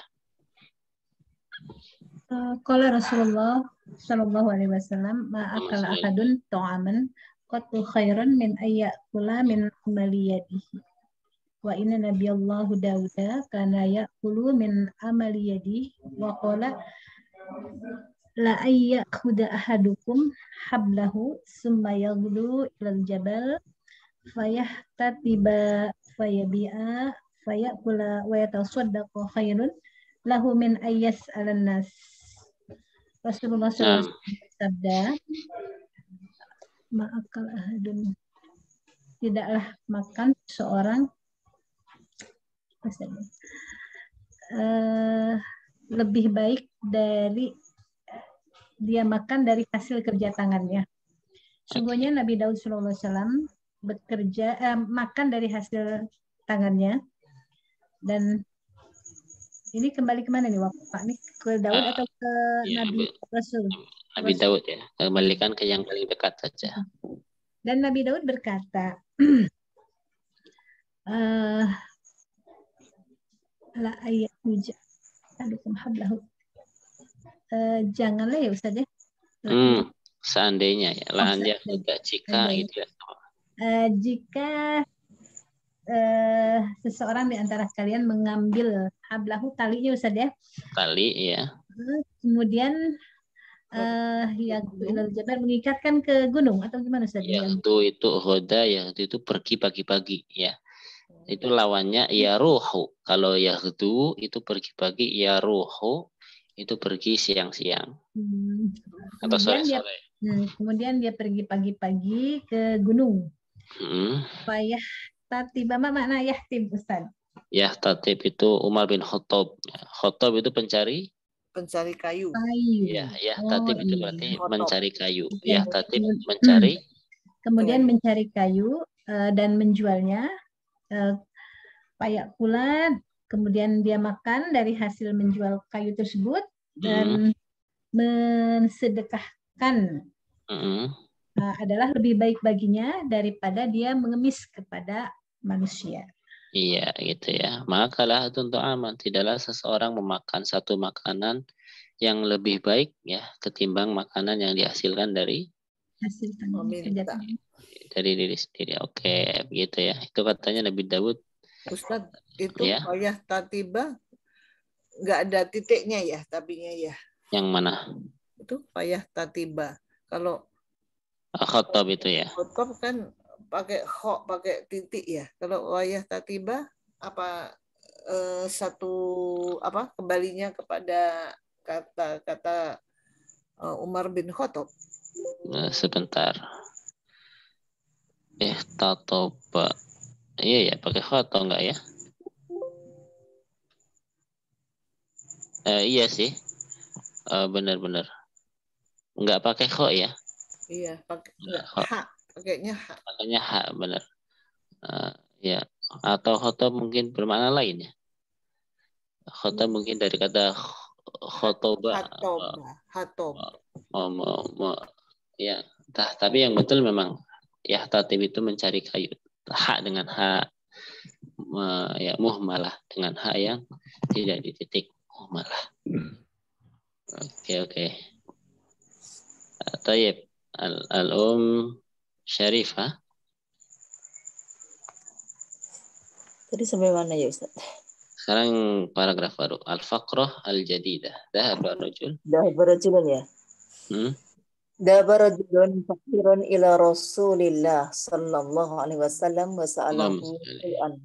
Qala Rasulullah sallallahu alaihi wasallam ma akala ahadun ta'aman qattu khairan min ayyakula min amali yadihi. Wa inna nabiyallahu Dauda kana ya'kulu min amali yadihi wa qala la ayyakhudha ahadukum hablahu summa yaghdu ilal jabal fayahtatiba fayabi'a fayakula wa yatasaddaqu khairun lahu min ayyas alan nas. Rasulullah SAW bersabda, ma'akal ahadun, tidaklah makan seorang lebih baik dari dia makan dari hasil kerja tangannya. Sungguhnya Nabi Daud SAW bekerja makan dari hasil tangannya. Dan ini kembali kemana nih Pak? Nih ke Daud atau ke ya, Nabi Rasul? Nabi Daud ya. Kembalikan ke yang paling dekat saja. Dan Nabi Daud berkata, la ayat hujan adukum hablahu. Janganlah ya Ustaz ya. Seandainya ya, lahannya juga jika gitu ya. Jika seseorang di antara kalian mengambil hablahu talinya Ustaz ya. Tali ya. Kemudian mengikatkan ke gunung atau gimana Ustaz? Itu hoda ya, itu pergi pagi-pagi ya. Itu lawannya ya ruhu. Kalau yahdu itu pergi pagi, ya ruhu itu pergi siang-siang. Atau sore-sore. Kemudian dia pergi pagi-pagi ke gunung. Payah tatib, apa makna yahtib Ustaz? Yahtatib itu Umar bin Khattab. Khattab itu pencari kayu. Ya, yahtatib itu berarti mencari kayu. Ya. Yahtatib mencari. Kemudian mencari kayu dan menjualnya. Payak pula, kemudian dia makan dari hasil menjual kayu tersebut dan mensedekahkan adalah lebih baik baginya daripada dia mengemis kepada manusia. Iya gitu ya. Makalah untuk aman, tidaklah seseorang memakan satu makanan yang lebih baik ya ketimbang makanan yang dihasilkan dari hasil tangan dari diri sendiri. Oke, begitu ya. Itu katanya Nabi Daud. Ustaz, itu ayah tatiba nggak ada titiknya ya, tabinya ya. Yang mana? Itu ayah tatiba. Kalau Khattab itu ya. Khattab kan pakai kho, pakai titik ya. Kalau ayah tatiba apa satu apa kembalinya kepada kata-kata Umar bin Khattab. Sebentar. Tatoba. Iya ya, pakai kho atau enggak ya? Iya sih. Benar-benar. Enggak pakai kho ya? Iya, pakai ha, pakainya ha. Makanya ha, benar. Ya, atau khotob mungkin bermakna lain ya. Khotob mungkin dari kata khotoba. Ya, tapi yang betul memang ya tatib itu mencari kayu. Hak dengan hak ya muhmalah dengan hak yang tidak dititik muhmalah. Oke. Tayyib Syarifah. Tadi sampai mana ya Ustaz? Sekarang paragraf baru. Al-faqrah al-jadidah. Dhahaba rajul. Dhahaba rajulun ya. Dhahaba rajulun fakirun ila Rasulillah sallallahu alaihi wasallam wa sa'alahu shay'an.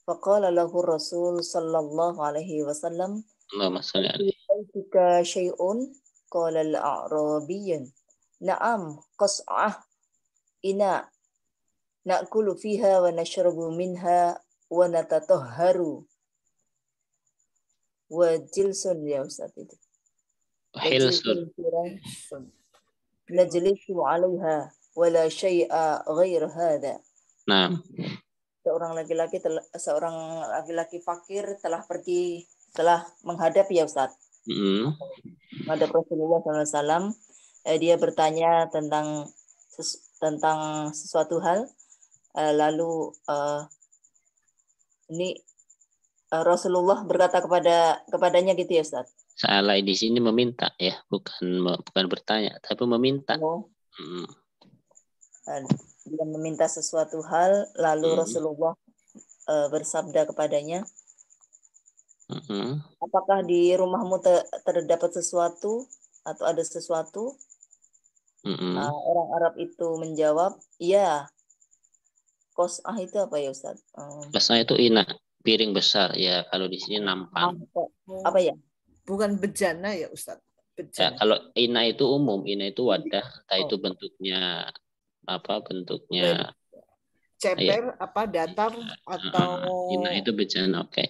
Faqala lahu Rasul sallallahu alaihi wasallam, Allahumma shalli alaihi. Aika syai'un? Qala al-a'rabiyyan, na'am qas'ah ina na'kulu fiha wa nashrabu minha wa natatahharu. Wa jilsun ya Ustaz itu. Hilsun. Najlisu 'alaiha wa la syai'a ghair hadha. Nah. Seorang laki-laki fakir telah menghadap ya Ustaz. Pada Rasulullah SAW, dia bertanya tentang sesuatu hal, lalu ini Rasulullah berkata kepadanya gitu ya Ustaz. Salah di sini meminta ya, bukan bertanya, tapi meminta. Dia meminta sesuatu hal, lalu Rasulullah bersabda kepadanya, apakah di rumahmu terdapat sesuatu atau ada sesuatu? Orang Arab itu menjawab, iya. Qas'ah itu apa ya Ustaz? Qas'ah itu ina, piring besar ya. Kalau di sini nampan. Apa ya? Bukan bejana ya Ustaz? Ya, kalau ina itu umum, ina itu wadah, entah itu bentuknya apa, bentuknya ceper, apa datar atau ina itu bejana, oke.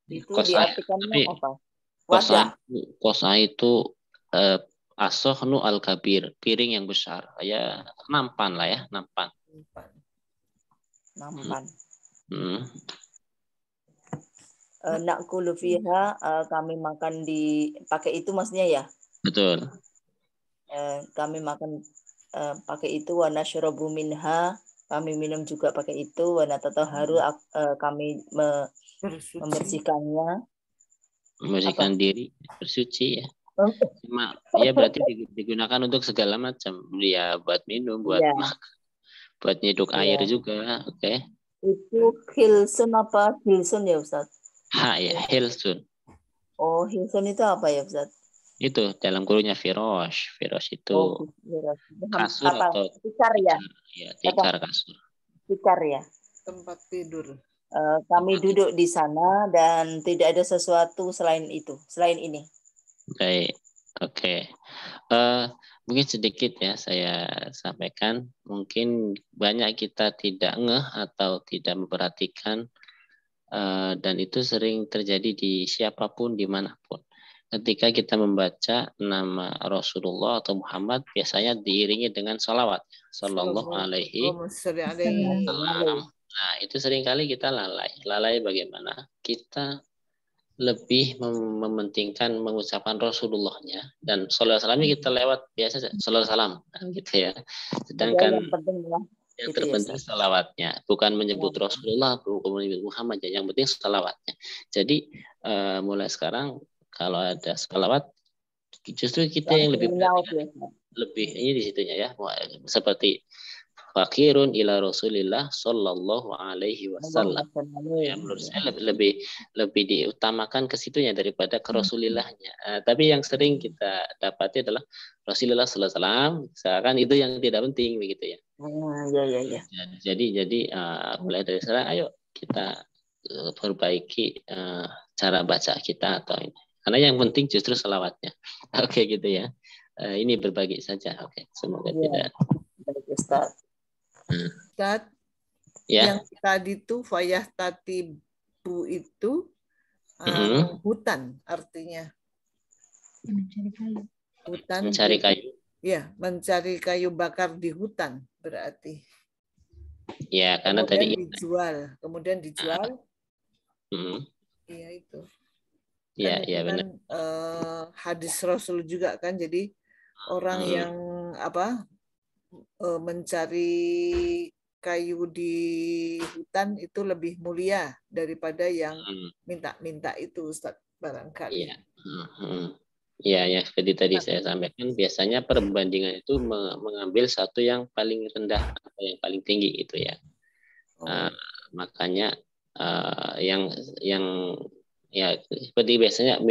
Itu diartikannya apa? Wadah. Qas'ah itu asohnu al-kabir, piring yang besar. Ya, nampan lah ya, nampan. Na'kulu fiha, kami makan pakai itu maksudnya ya? Betul. Kami makan pakai itu, wa nasyrabu minha, kami minum juga pakai itu, wa natatahharu, kami membersihkannya. Membersihkan diri, bersuci ya. Ya berarti digunakan untuk segala macam. Ya buat minum, buat buat nyeduk air juga, oke. Itu hilsun apa? Hilsun ya Ustaz? Ya, hilsun. Oh, hilsun itu apa ya Ustaz? Itu dalam kurungnya firosh. Firosh itu kasur apa? atau tikar ya? Ya, tikar kasur. Tikar ya. Tempat tidur. Kami duduk di sana dan tidak ada sesuatu selain ini. Baik, oke. Mungkin sedikit ya saya sampaikan. Mungkin banyak kita tidak ngeh atau tidak memperhatikan, dan itu sering terjadi di siapapun dimanapun. Ketika kita membaca nama Rasulullah atau Muhammad, biasanya diiringi dengan salawat. Sallallahu alaihi wasallam. Nah, itu seringkali kita lalai. Lalai bagaimana? Kita lebih mementingkan mengucapkan Rasulullahnya, dan sallallahu alaihi kita lewat biasa sallallahu salam gitu ya. Sedangkan yang terpenting salawatnya, bukan menyebut Rasulullah, bukan menyebut Muhammad, yang penting salawatnya. Jadi mulai sekarang kalau ada salawat, justru kita yang lebih ini di situnya ya, seperti fakirun ila Rasulillah sallallahu alaihi wasallam. Ya, menurut saya lebih diutamakan ke situnya daripada ke Rasulillahnya. Tapi yang sering kita dapati adalah Rasulullah sallallahu alaihi wasallam, seakan itu yang tidak penting begitu ya. Ya. Jadi mulai dari sekarang ayo kita perbaiki cara baca kita atau ini. Karena yang penting justru selawatnya. Oke gitu ya. Ini berbagi saja. Oke, semoga tidak. Baik Ustaz. Ustaz, yang tadi itu fayah tatibu itu hutan artinya. Mencari kayu. Hutan. Mencari kayu. Ya, mencari kayu bakar di hutan berarti. Ya, karena kemudian dijual. Iya itu. Iya benar. Hadis Rasul juga kan, jadi orang yang mencari kayu di hutan itu lebih mulia daripada yang minta-minta itu, Ustaz, barangkali. Iya. Ya, seperti tadi saya sampaikan, biasanya perbandingan itu mengambil satu yang paling rendah atau yang paling tinggi itu ya. Makanya yang ya seperti biasanya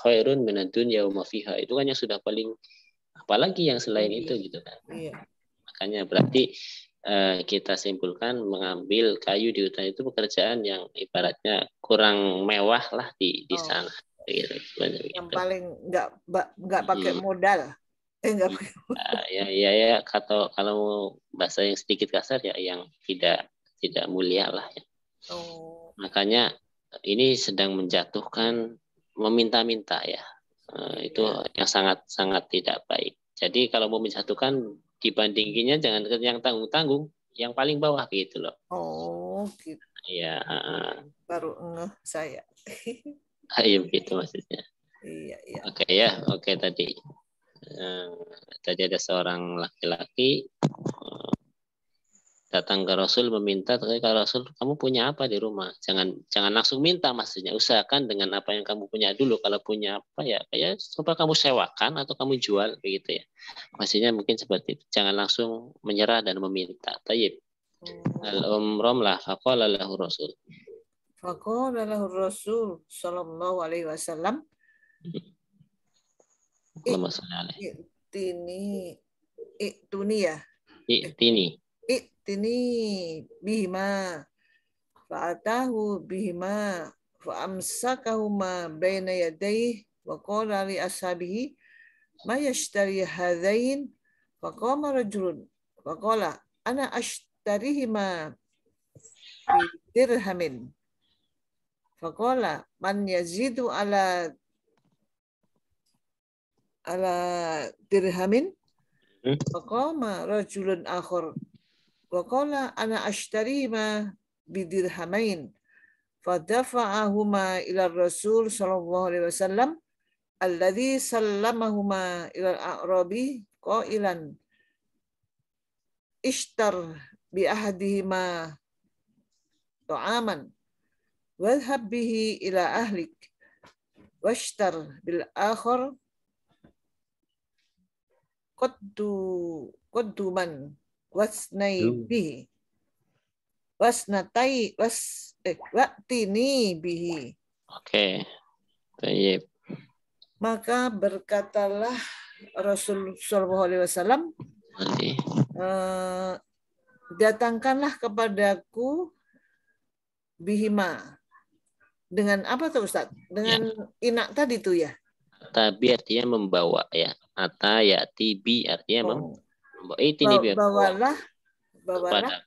khairun minad dunya wa ma fiha, itu kan yang sudah paling, apalagi yang selain itu gitu kan. Makanya berarti kita simpulkan mengambil kayu di hutan itu pekerjaan yang ibaratnya kurang mewah lah di sana. Gitu. Yang paling nggak pakai modal. Nggak pakai modal. Ya kalau bahasa yang sedikit kasar ya yang tidak mulia lah ya. Makanya ini sedang menjatuhkan meminta-minta ya. Itu yang sangat tidak baik. Jadi kalau mau menjatuhkan, dibandinginnya jangan yang tanggung-tanggung, yang paling bawah gitu loh. Gitu. Iya. Baru ngeh saya. Ayo begitu maksudnya. Iya, iya. Oke ya, oke tadi. Tadi ada seorang laki-laki datang ke Rasul meminta, kata Rasul, kamu punya apa di rumah? Jangan langsung minta, maksudnya usahakan dengan apa yang kamu punya dulu. Kalau punya apa ya, kayak coba kamu sewakan atau kamu jual begitu ya. Maksudnya mungkin seperti itu. Jangan langsung menyerah dan meminta. Tayyib. Al-umramlah faqala lahu Rasul. Faqala lahu Rasul sallallahu alaihi wasallam, Allahumma shalli alaihi. I'tuni ya. I'tini bihima fa'atahu bihima fa'amsakahuma baina yadayhi wa qala li ashabihi ma yashtari hadzain faqama rajulun faqala ana ashtarihima bi dirhamin faqala man yazidu ala dirhamin faqama rajulun akhar waqala ana ashtarihima bidirhamain fadafa'ahuma ila Rasul sallallahu alaihi wasallam alladhi sallamahuma ila al-a'rabi qailan ishtar bi ahadihima ta'aman wadhhab bihi ila ahlik washtar bil akhar qadduman wasnai bihi waktini bihi. Oke. Baik. Maka berkatalah Rasul sallallahu alaihi wasallam, datangkanlah kepadaku bihima. Dengan apa tuh Ustaz? Dengan inak tadi tuh ya? Tabi artinya membawa ya. Ata ya tibi artinya membawa. Bawalah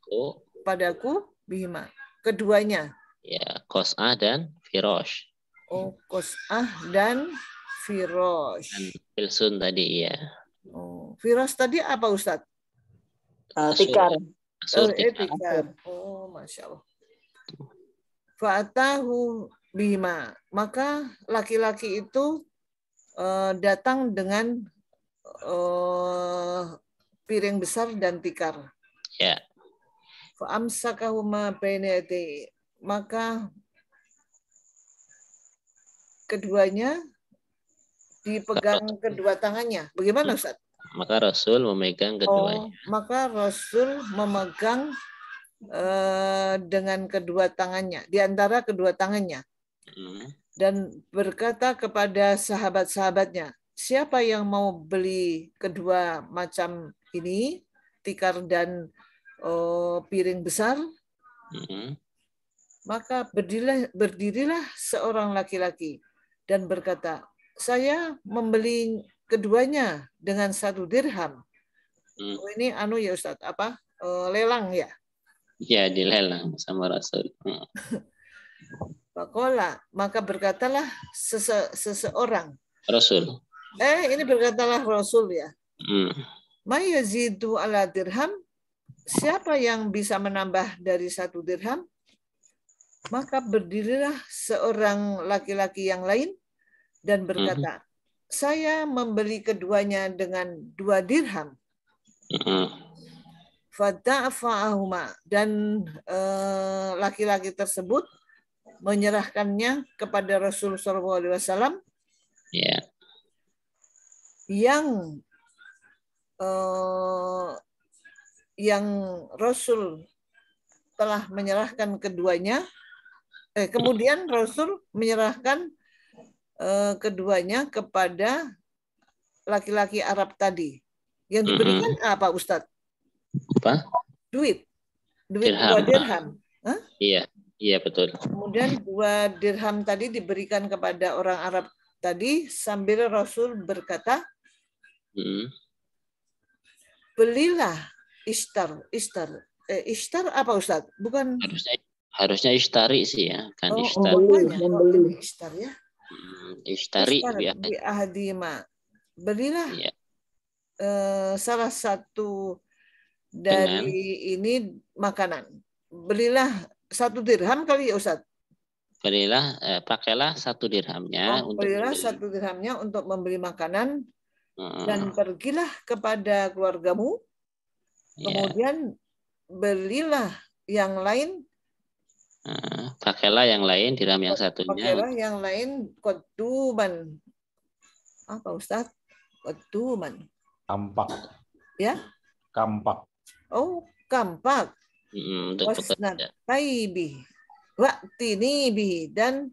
padaku bihima. Keduanya. Ya, qas'ah dan firosh. Oh, qas'ah dan firosh. Dan filsun tadi ya. Oh, firosh tadi apa Ustaz? Tikar. Tikar. Oh, Masya Allah. Fa'atahu bihima. Maka laki-laki itu datang dengan piring besar dan tikar. Ya. Fa'amsakahuma baina yadayhi. Maka keduanya dipegang kedua tangannya. Bagaimana Ustaz? Maka Rasul memegang keduanya. Maka Rasul memegang dengan kedua tangannya, di antara kedua tangannya. Dan berkata kepada sahabat-sahabatnya, siapa yang mau beli kedua macam ini, tikar dan piring besar, maka berdirilah seorang laki-laki dan berkata, saya membeli keduanya dengan 1 dirham. Oh, ini ya Ustaz, apa? Lelang ya? Ya, dilelang sama Rasul. Pakola, maka berkatalah seseorang. Rasul. Ini berkatalah Rasul ya. Ma yazidu ala dirham. Siapa yang bisa menambah dari 1 dirham? Maka berdirilah seorang laki-laki yang lain dan berkata, saya membeli keduanya dengan 2 dirham. Fada'fa'ahuma. Dan laki-laki tersebut menyerahkannya kepada Rasul SAW yang Rasul telah menyerahkan keduanya. Kemudian Rasul menyerahkan keduanya kepada laki-laki Arab tadi. Yang diberikan apa Ustadz? Apa? Duit dirham. 2 dirham. Hah? Iya betul. Kemudian 2 dirham tadi diberikan kepada orang Arab tadi sambil Rasul berkata, belilah ishtar. Ishtar apa Ustaz? Bukan. Harusnya ishtari sih ya, kan membeli. Ishtar ya. Ishtari bi ahadima. Belilah salah satu dari ini makanan. Belilah 1 dirham kali ya Ustaz. pakailah 1 dirhamnya untuk berilah membeli. 1 dirhamnya untuk membeli makanan dan Hmm, pergilah kepada keluargamu. ya. Kemudian belilah yang lain, Pakailah yang lain dirham yang satunya. pakailah yang lain koduman. Apa Ustaz? Koduman. Kampak. Ya? Kampak. Oh, kampak. Untuk Wasnat bekerja. taibi. Waktini bihi. Dan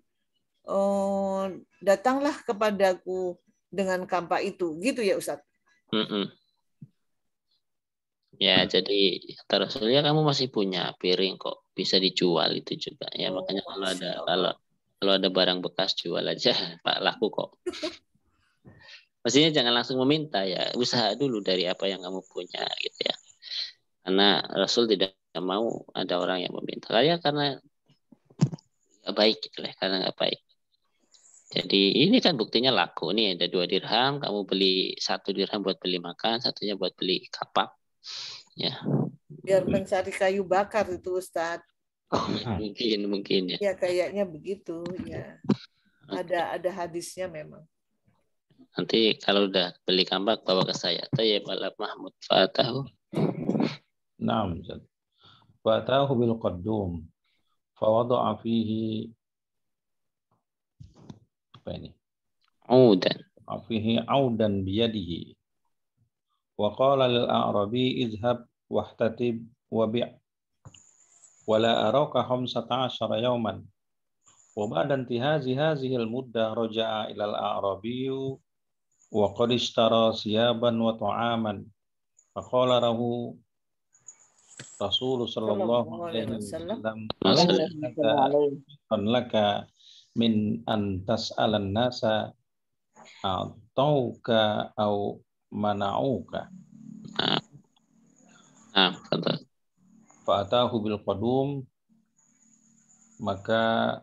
datanglah kepadaku dengan kampak itu. Gitu ya Ustaz? Ya, jadi kata Rasulullah, kamu masih punya piring kok, bisa dijual itu juga. Ya, makanya kalau ada barang bekas jual aja, Pak, laku kok. Maksudnya jangan langsung meminta ya, usaha dulu dari apa yang kamu punya gitu ya. Karena Rasul tidak mau ada orang yang meminta. Karena nggak baik gitu lah, karena nggak baik. Jadi ini kan buktinya laku. Nih ada 2 dirham, kamu beli 1 dirham buat beli makan, satunya buat beli kapak. Ya. Biar mencari kayu bakar itu Ustaz. Mungkin ya. Ya kayaknya begitu ya. Ada hadisnya memang. Nanti kalau udah beli kampak bawa ke saya. Tayyib ala Mahmud fa'atahu. Naam. Fa'atahu bil qaddum. Fawada'a fihi apa ini? Fihi audan biyadihi. Wa qala lil a'rabi izhab wahtatib wa bi' wa la araka 15 yawman. Wa ba'da intihazi hadhihi al-muddah raja'a ila al-a'rabi wa qad ishtara siyaban wa ta'aman. Faqala lahu Rasul sallallahu alaihi wasallam laka min an tas'alan nasa atauka au mana'uka. Fa'atahu bil qadum, maka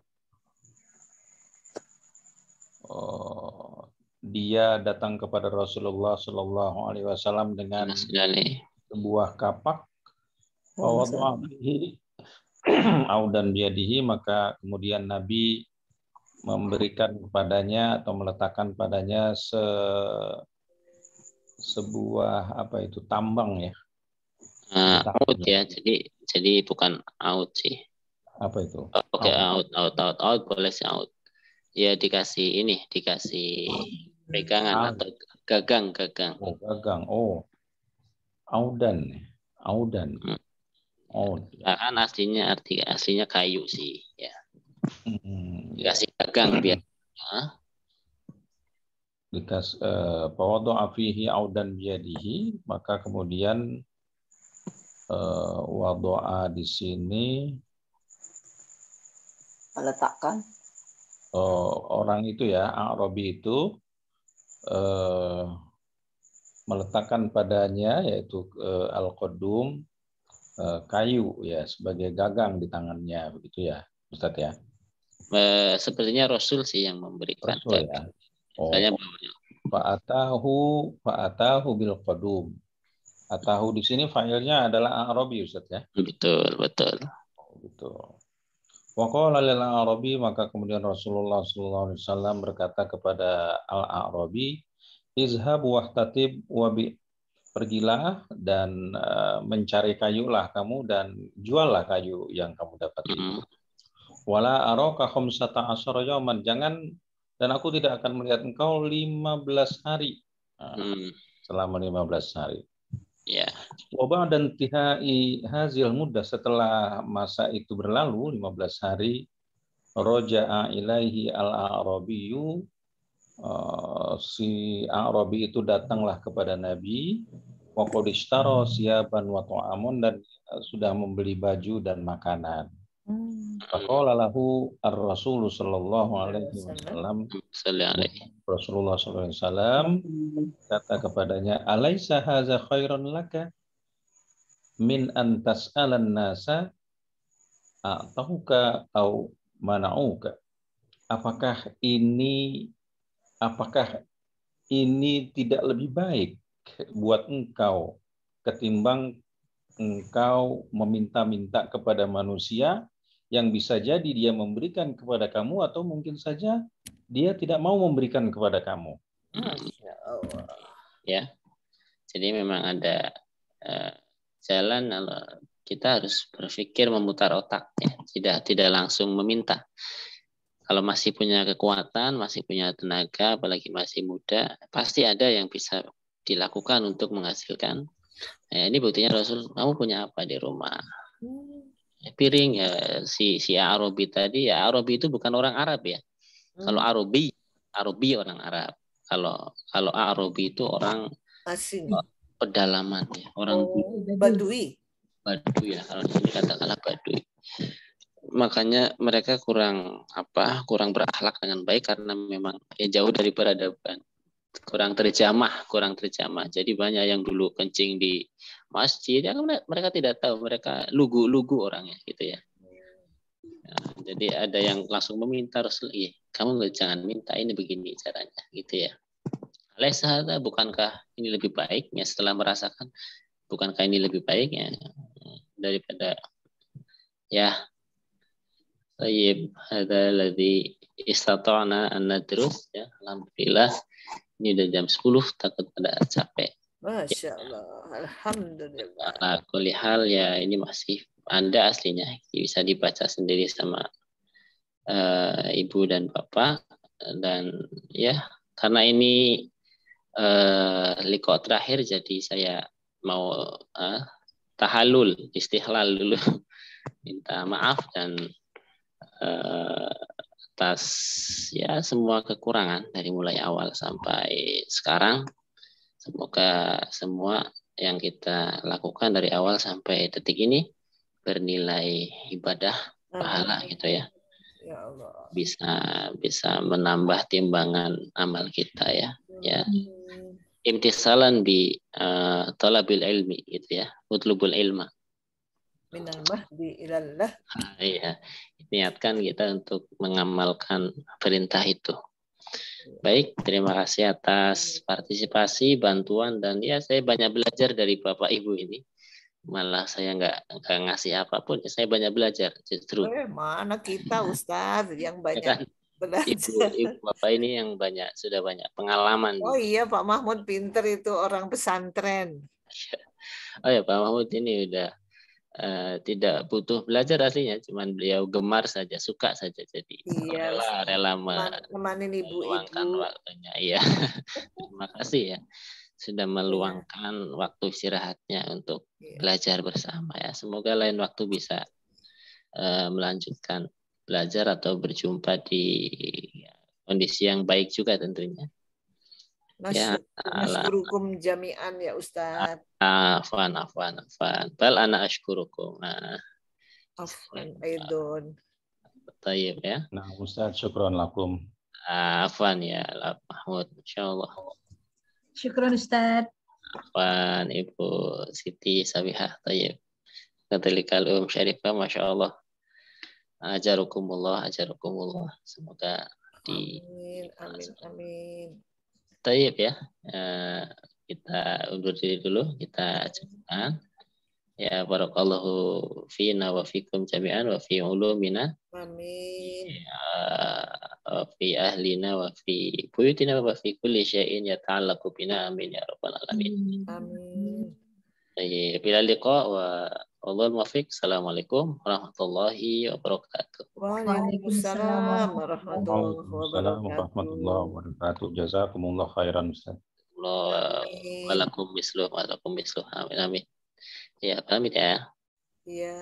dia datang kepada Rasulullah sallallahu alaihi wasallam dengan sebuah kapak. Audan biyadihi, maka kemudian Nabi memberikan kepadanya atau meletakkan padanya sebuah apa itu, tambang ya. Out ya, jadi bukan out sih. Apa itu? Oke, out boleh sih out. Ya dikasih pegangan atau gagang. Oh, gagang. Oh, audan. Oh, kan aslinya kayu sih ya. Dikasih gagang biar dikasih fawadha'a fihi audan biyadihi, maka kemudian wadoa di sini meletakkan orang itu ya, Arabi itu meletakkan padanya, yaitu al-qadum, kayu ya, sebagai gagang di tangannya, begitu ya Ustaz ya. Sepertinya Rasul sih yang memberikan. Rasul ya. Oh. Fa'atahu bil qadum. Atahu di sini fa'ilnya adalah Arabi Ustaz ya. Betul. Oh, gitu. Wa qala lil Arabi, maka kemudian Rasulullah sallallahu alaihi wasallam berkata kepada al-Arabi, izhab wahtatib wa bi, pergilah dan mencari kayulah kamu dan juallah kayu yang kamu dapat itu. Wala araka 15 yawman, jangan, dan aku tidak akan melihat engkau 15 hari. Selama 15 hari. Ya. Wa dan tihai hazil mudah, setelah masa itu berlalu 15 hari, roja'a ilaihi al-Arabiyyu, si Arabi itu datanglah kepada Nabi, wa qad ishtara siyaban wa ta'amun, dan sudah membeli baju dan makanan. Faqala lahu ar-Rasul sallallahu alaihi wasallam, Rasulullah sallallahu alaihi wasallam kata kepadanya, alaisa hadza khairan laka min an tas'alan nasa atauka au mana'uka. Apakah ini tidak lebih baik buat engkau ketimbang engkau meminta-minta kepada manusia yang bisa jadi dia memberikan kepada kamu atau mungkin saja dia tidak mau memberikan kepada kamu. Masya Allah. Ya, jadi memang ada jalan. Kita harus berpikir, memutar otak, ya. Tidak langsung meminta. Kalau masih punya kekuatan, masih punya tenaga, apalagi masih muda, pasti ada yang bisa dilakukan untuk menghasilkan. Nah, ini buktinya Rasul, kamu punya apa di rumah? Piring ya, si Arabi tadi, ya Arabi itu bukan orang Arab ya. Kalau Arabi orang Arab. Kalau Arabi itu orang asing, pedalaman ya, orang Badui. Baduy ya, kalau di sini katakanlah Baduy. Makanya mereka kurang berakhlak dengan baik karena memang jauh dari peradaban. Kurang terjamah. Jadi banyak yang dulu kencing di masjid, ya mereka tidak tahu, mereka lugu orangnya gitu ya. Jadi ada yang langsung meminta Rasul, kamu jangan minta, ini begini caranya gitu ya. Alaysa bukankah ini lebih baik ya, setelah merasakan, bukankah ini lebih baik ya daripada ya. Tayyib, hadza alladzi istata'na an nadrus ya. Alhamdulillah ini udah jam 10, takut pada capek. Masya Allah, alhamdulillah. Nah, kulli hal ya, ini masih Anda aslinya bisa dibaca sendiri sama ibu dan bapak, dan ya karena ini liqa terakhir, jadi saya mau tahallul, istihlal dulu. Minta maaf dan atas ya semua kekurangan dari mulai awal sampai sekarang. Semoga semua yang kita lakukan dari awal sampai detik ini bernilai ibadah, pahala gitu ya. Ya Allah. Bisa menambah timbangan amal kita ya. Ya. Imtisalan bi talabil ilmi gitu ya. Utlubul ilma. Minal mahdi ilallah. Iya, niatkan kita untuk mengamalkan perintah itu. Baik, terima kasih atas partisipasi, bantuan, dan ya saya banyak belajar dari Bapak Ibu ini. Malah saya nggak ngasih apapun, saya banyak belajar justru. Mana kita Ustaz yang banyak kan? belajar. Ibu Bapak ini yang sudah banyak pengalaman. Oh iya, Pak Mahmud pinter itu, orang pesantren. Oh ya, Pak Mahmud ini udah tidak butuh belajar aslinya, cuman beliau gemar saja, suka saja, jadi rela menemani meluangkan waktunya. Iya, terima kasih ya sudah meluangkan waktu istirahatnya untuk belajar bersama ya. Semoga lain waktu bisa melanjutkan belajar atau berjumpa di kondisi yang baik juga tentunya. Nasyurukum jami'an ya Ustaz. Afwan. Bal ana ashkurukum. Afwan aidon. Tayyib ya. Nah, Ustaz, syukran lakum. Afwan ya Mahmud, insyaallah. Syukran Ustaz. Afwan Ibu Siti Sabihah. Tayyib. Katalikal Syarifah, Masya Allah. Ajarukumullah. Semoga Amin. Tayyib ya. Kita undur diri dulu, kita cukupkan. Ya, barakallahu fina wa fikum jami'an wa fi ulumina. Amin. Wa fi ahlina wa fi buyutina wa fi kulli syai'in yata'allaqu bina, amin ya rabbal alamin. Amin. Tayyib, bila liqa wa wallahul muwaffiq. Assalamualaikum warahmatullahi wabarakatuh. Waalaikumsalam warahmatullahi wabarakatuh. Jazakumullah khairan Ustaz. Walakum misluh. Amin. Ya, pamit ya. Iya.